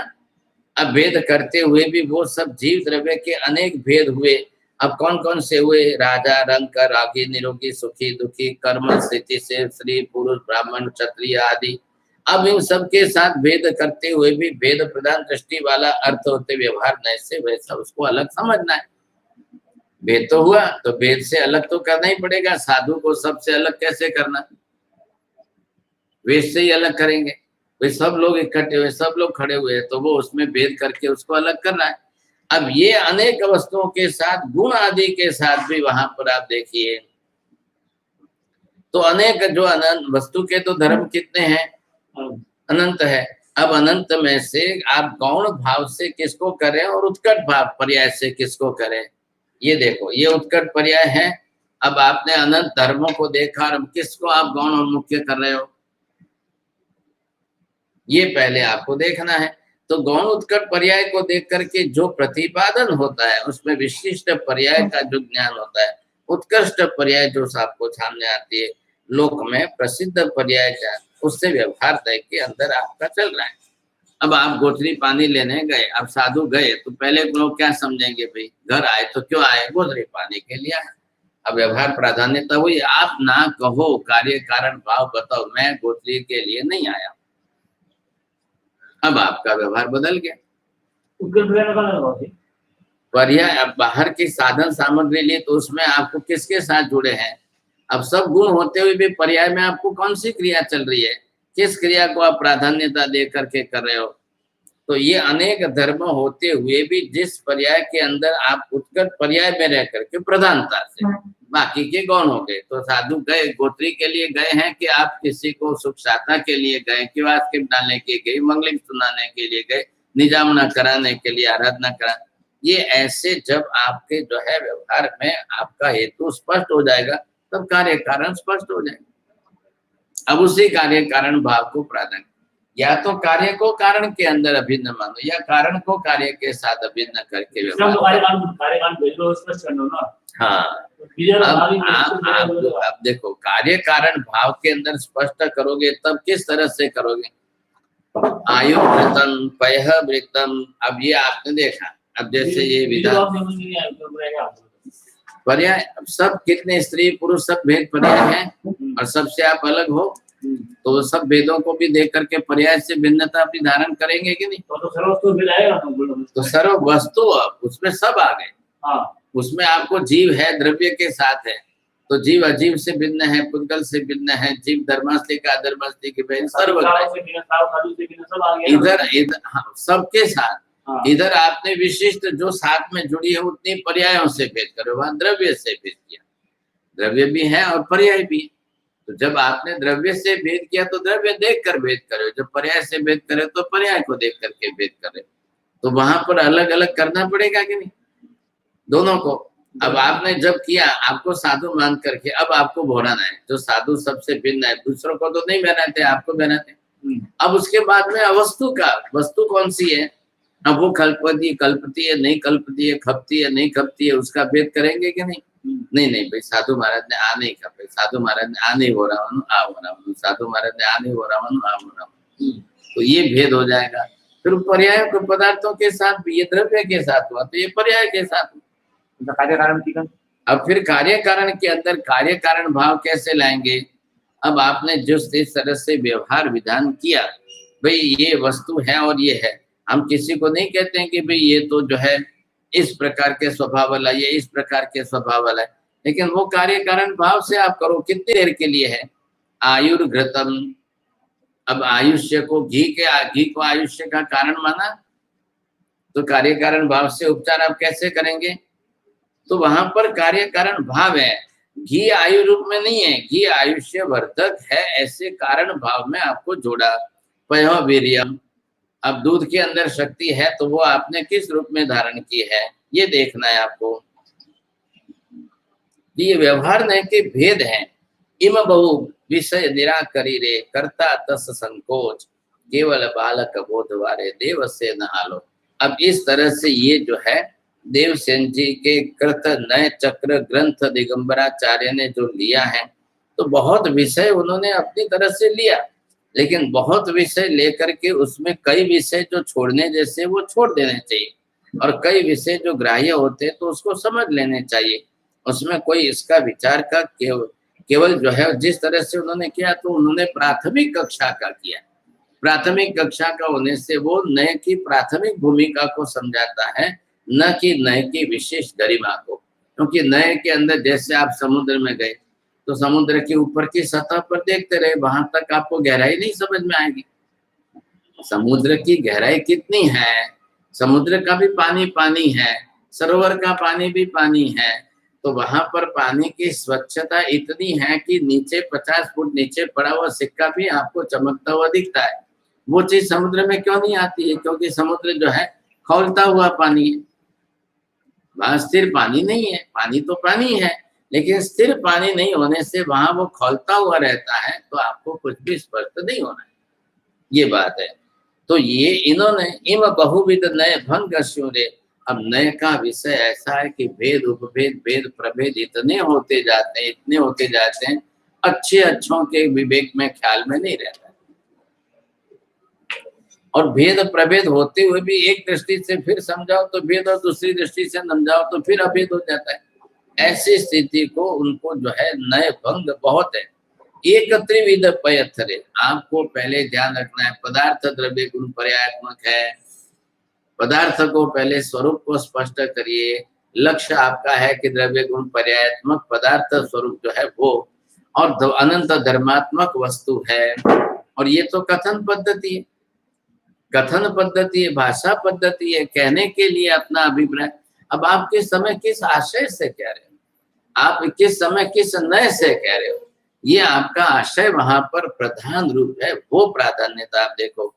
अब भेद करते हुए भी वो सब जीव द्रव्य के अनेक भेद हुए। अब कौन कौन से हुए, राजा, रंग, रागी, निरोगी, सुखी, दुखी, कर्म, स्थिति से, स्त्री, पुरुष, ब्राह्मण, क्षत्रिय आदि। अब इन सब के साथ भेद करते हुए भी भेद प्रधान दृष्टि वाला अर्थ होते व्यवहार नय से, वैसा उसको अलग समझना है। भेद तो हुआ तो भेद से अलग तो करना ही पड़ेगा। साधु को सबसे अलग कैसे करना, वेश से ही अलग करेंगे। वे सब लोग इकट्ठे हुए, सब लोग खड़े हुए, तो वो उसमें भेद करके उसको अलग करना है। अब ये अनेक वस्तुओं के साथ, गुण आदि के साथ भी वहां पर आप देखिए, तो अनेक जो अनंत वस्तु के तो धर्म कितने हैं, अनंत है। अब अनंत में से आप गौण भाव से किसको करें और उत्कट भाव पर्याय से किसको करें, ये देखो, ये उत्कट पर्याय है। अब आपने अनंत धर्मों को देखा और किसको आप गौण और मुख्य कर रहे हो, ये पहले आपको देखना है। तो गौण उत्कट पर्याय को देख करके जो प्रतिपादन होता है उसमें विशिष्ट पर्याय का जो ज्ञान होता है, उत्कृष्ट पर्याय जो आपको सामने आती है, लोक में प्रसिद्ध पर्याय क्या, उससे व्यवहार तय के अंदर आपका चल रहा है। अब आप गोथरी पानी लेने गए, अब साधु गए तो पहले लोग क्या समझेंगे, भाई घर आए तो क्यों आए, गोथरी पानी के लिए आए। अब व्यवहार प्राधान्यता हुई, आप ना कहो, कार्य कारण भाव बताओ, मैं गोथरी के लिए नहीं आया, अब आपका व्यवहार बदल गया। पर्याय अब बाहर की साधन सामग्री लिए, तो उसमें आपको किसके साथ जुड़े हैं, अब सब गुण होते हुए भी पर्याय में आपको कौन सी क्रिया चल रही है, किस क्रिया को आप प्राधान्यता दे करके कर रहे हो। तो ये अनेक धर्म होते हुए भी जिस पर्याय के अंदर आप उत्कट पर्याय में रह करके प्रधानता से बाकी के गौण हो गए। तो साधु गए, गोत्री के लिए गए हैं कि आप किसी को सुख साधना के लिए गए, कि वास्किप डालने के गए, मंगलिक सुनाने के लिए गए, निजामना कराने के लिए, आराधना करा। ये ऐसे जब आपके जो है व्यवहार में आपका हेतु स्पष्ट हो जाएगा तब कार्य कारण स्पष्ट हो जाएगा। अब उसी कार्य कारण भाव को प्राधान्य, या तो कार्य को कारण के अंदर अभिन्न मानो या कारण को कार्य के साथ अभिन्न करके व्यवहार। हाँ, अब देखो कार्य कारण भाव के अंदर स्पष्ट करोगे तब किस तरह से करोगे। आयु वृतम पयः वृतम, अब ये आपने देखा। अब जैसे ये विधान पर्याय, सब कितने स्त्री पुरुष सब भेद पर्याय है और सबसे आप अलग हो, तो सब भेदों को भी देख करके पर्याय से भिन्नता भी धारण करेंगे कि नहीं। तो सर्व वस्तु उसमें सब आ गए। उसमें आपको जीव है, द्रव्य के साथ है, तो जीव अजीव से भिन्न है, पुद्गल से भिन्न है, जीव धर्मास्ति का अधर्मास्ति के भेद सर्व इधर हाँ, सबके साथ। इधर आपने विशिष्ट जो साथ में जुड़ी है उतनी पर्यायों से भेद करो, वहां द्रव्य से भेद किया। द्रव्य भी है और पर्याय भी है। तो जब आपने द्रव्य से भेद किया तो द्रव्य देख कर भेद करे, जब पर्याय से भेद करे तो पर्याय को देख करके भेद करे। तो वहां पर अलग अलग करना पड़ेगा कि नहीं दोनों को। अब आपने जब किया, आपको साधु मान करके अब आपको भोराना है, जो साधु सबसे भिन्न है, दूसरों को तो नहीं बहनाते, आपको बहनाते। अब उसके बाद में अवस्तु का, वस्तु कौन सी है, अब वो कल्पती है नहीं कल्पती है, खपती है नहीं खपती है, उसका भेद करेंगे कि नहीं। नहीं नहीं भाई, साधु महाराज ने आ नहीं खपे, साधु महाराज ने आ नहीं हो रहा हूँ, आ हो रहा हूँ, साधु महाराज ने आ नहीं हो रहा हूँ, आ हो रहा हूँ। तो ये भेद हो जाएगा। फिर पर्याय को पदार्थों के साथ भी, ये द्रव्य के साथ हुआ तो ये पर्याय के साथ हुआ। कार्य कारण की अब फिर कार्य कारण के अंदर कार्य कारण भाव कैसे लाएंगे। अब आपने जिस तरह से व्यवहार विधान किया, भाई ये वस्तु है और ये है, हम किसी को नहीं कहते हैं कि भाई ये तो जो है इस प्रकार के स्वभाव वाला, ये इस प्रकार के स्वभाव वाला है, लेकिन वो कार्य कारण भाव से आप करो। कितनी देर के लिए है। आयुर्घृतम, अब आयुष्य को घी को आयुष्य का कारण माना, तो कार्य कारण भाव से उपचार आप कैसे करेंगे। तो वहां पर कार्य कारण भाव है, घी आयु रूप में नहीं है, घी आयुष्य वर्धक है, ऐसे कारण भाव में आपको जोड़ा। पयो वीर्यम, अब दूध के अंदर शक्ति है तो वो आपने किस रूप में धारण की है, ये देखना है आपको। ये व्यवहार नहीं के भेद हैं। इम बहु विषय निराकरी रे कर्ता तस संकोच, केवल बालक बोधवारे देव से न आलो। अब इस तरह से ये जो है देवसेन जी के कृत नए चक्र ग्रंथ दिगंबराचार्य ने जो लिया है, तो बहुत विषय उन्होंने अपनी तरह से लिया, लेकिन बहुत विषय लेकर के उसमें कई विषय जो छोड़ने जैसे वो छोड़ देने चाहिए, और कई विषय जो ग्राह्य होते हैं तो उसको समझ लेने चाहिए। उसमें कोई इसका विचार का केवल जो है जिस तरह से उन्होंने किया, तो उन्होंने प्राथमिक कक्षा का किया। प्राथमिक कक्षा का होने से वो नए की प्राथमिक भूमिका को समझाता है, न कि नए की विशेष गरिमा को। क्योंकि नए के अंदर जैसे आप समुद्र में गए तो समुद्र के ऊपर की सतह पर देखते रहे, वहां तक आपको गहराई नहीं समझ में आएगी। समुद्र की गहराई कितनी है, समुद्र का भी पानी पानी है, सरोवर का पानी भी पानी है, तो वहां पर पानी की स्वच्छता इतनी है कि नीचे 50 फुट नीचे पड़ा हुआ सिक्का भी आपको चमकता हुआ दिखता है। वो चीज समुद्र में क्यों नहीं आती है, क्योंकि समुद्र जो है खौलता हुआ पानी है, वहां स्थिर पानी नहीं है। पानी तो पानी है, लेकिन स्थिर पानी नहीं होने से वहां वो खौलता हुआ रहता है, तो आपको कुछ भी स्पष्ट नहीं होना है, ये बात है। तो ये इन्होंने इम बहुविध नए भंग रे। अब नए का विषय ऐसा है कि भेद उपभेद भेद प्रभेद इतने होते जाते हैं, इतने होते जाते हैं, अच्छे अच्छों के विवेक में ख्याल में नहीं रहता। और भेद प्रभेद होते हुए भी एक दृष्टि से फिर समझाओ तो भेद, और दूसरी दृष्टि से समझाओ तो फिर अभेद हो जाता है। ऐसी स्थिति को उनको जो है नए भंग बहुत है। एक त्रिविध पयथरे, आपको पहले ध्यान रखना है, पदार्थ द्रव्य गुण पर्यायात्मक है। पदार्थ को पहले स्वरूप को स्पष्ट करिए। लक्ष्य आपका है कि द्रव्य गुण पर्यायात्मक पदार्थ स्वरूप जो है वो और अनंत धर्मात्मक वस्तु है। और ये तो कथन पद्धति है, कथन पद्धति है, भाषा पद्धति है, कहने के लिए अपना अभिप्राय। अब आप किस समय किस आशय से कह रहे हो, आप किस समय किस नय से कह रहे हो, ये आपका आशय वहां पर प्रधान रूप है, वो प्राधान्यता आप देखो।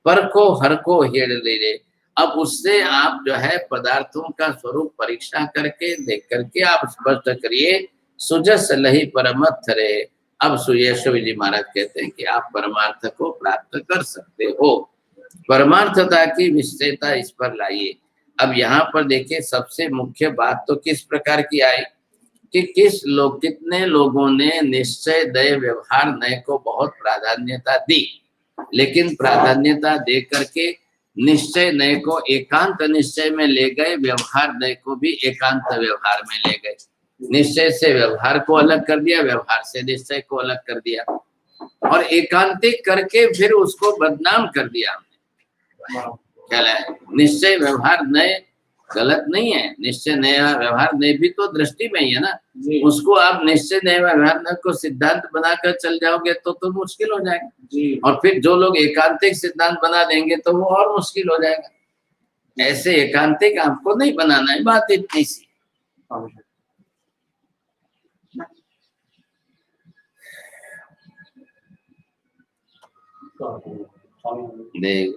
पर को हर को हेड़ ले रे, अब उससे आप जो है पदार्थों का स्वरूप परीक्षा करके देख करके आप स्पष्ट करिए। सुजस लही परमर्थ रे। अब सुयशव जी महाराज कहते हैं कि आप परमार्थ को प्राप्त कर सकते हो, परमार्थता की विशेषता इस पर लाइए। अब यहाँ पर देखिए सबसे मुख्य बात तो किस प्रकार की आई कि कितने लोगों ने निश्चय दय व्यवहार नय को बहुत प्राधान्यता दी, लेकिन प्राधान्यता दे करके निश्चय नय को एकांत निश्चय में ले गए, व्यवहार नय को भी एकांत व्यवहार में ले गए। निश्चय से व्यवहार को अलग कर दिया, व्यवहार से निश्चय को अलग कर दिया, और एकांतिक करके फिर उसको बदनाम कर दिया हमने। क्या है निश्चय व्यवहार नय गलत नहीं है, निश्चय नया व्यवहार नय भी तो दृष्टि में ही है ना। उसको आप निश्चय नया व्यवहार नय को सिद्धांत बनाकर चल जाओगे तो मुश्किल हो जाएगा, और फिर जो लोग एकांतिक सिद्धांत बना देंगे तो वो और मुश्किल हो जाएगा। ऐसे एकांतिक आपको नहीं बनाना है, बात इतनी सी। देख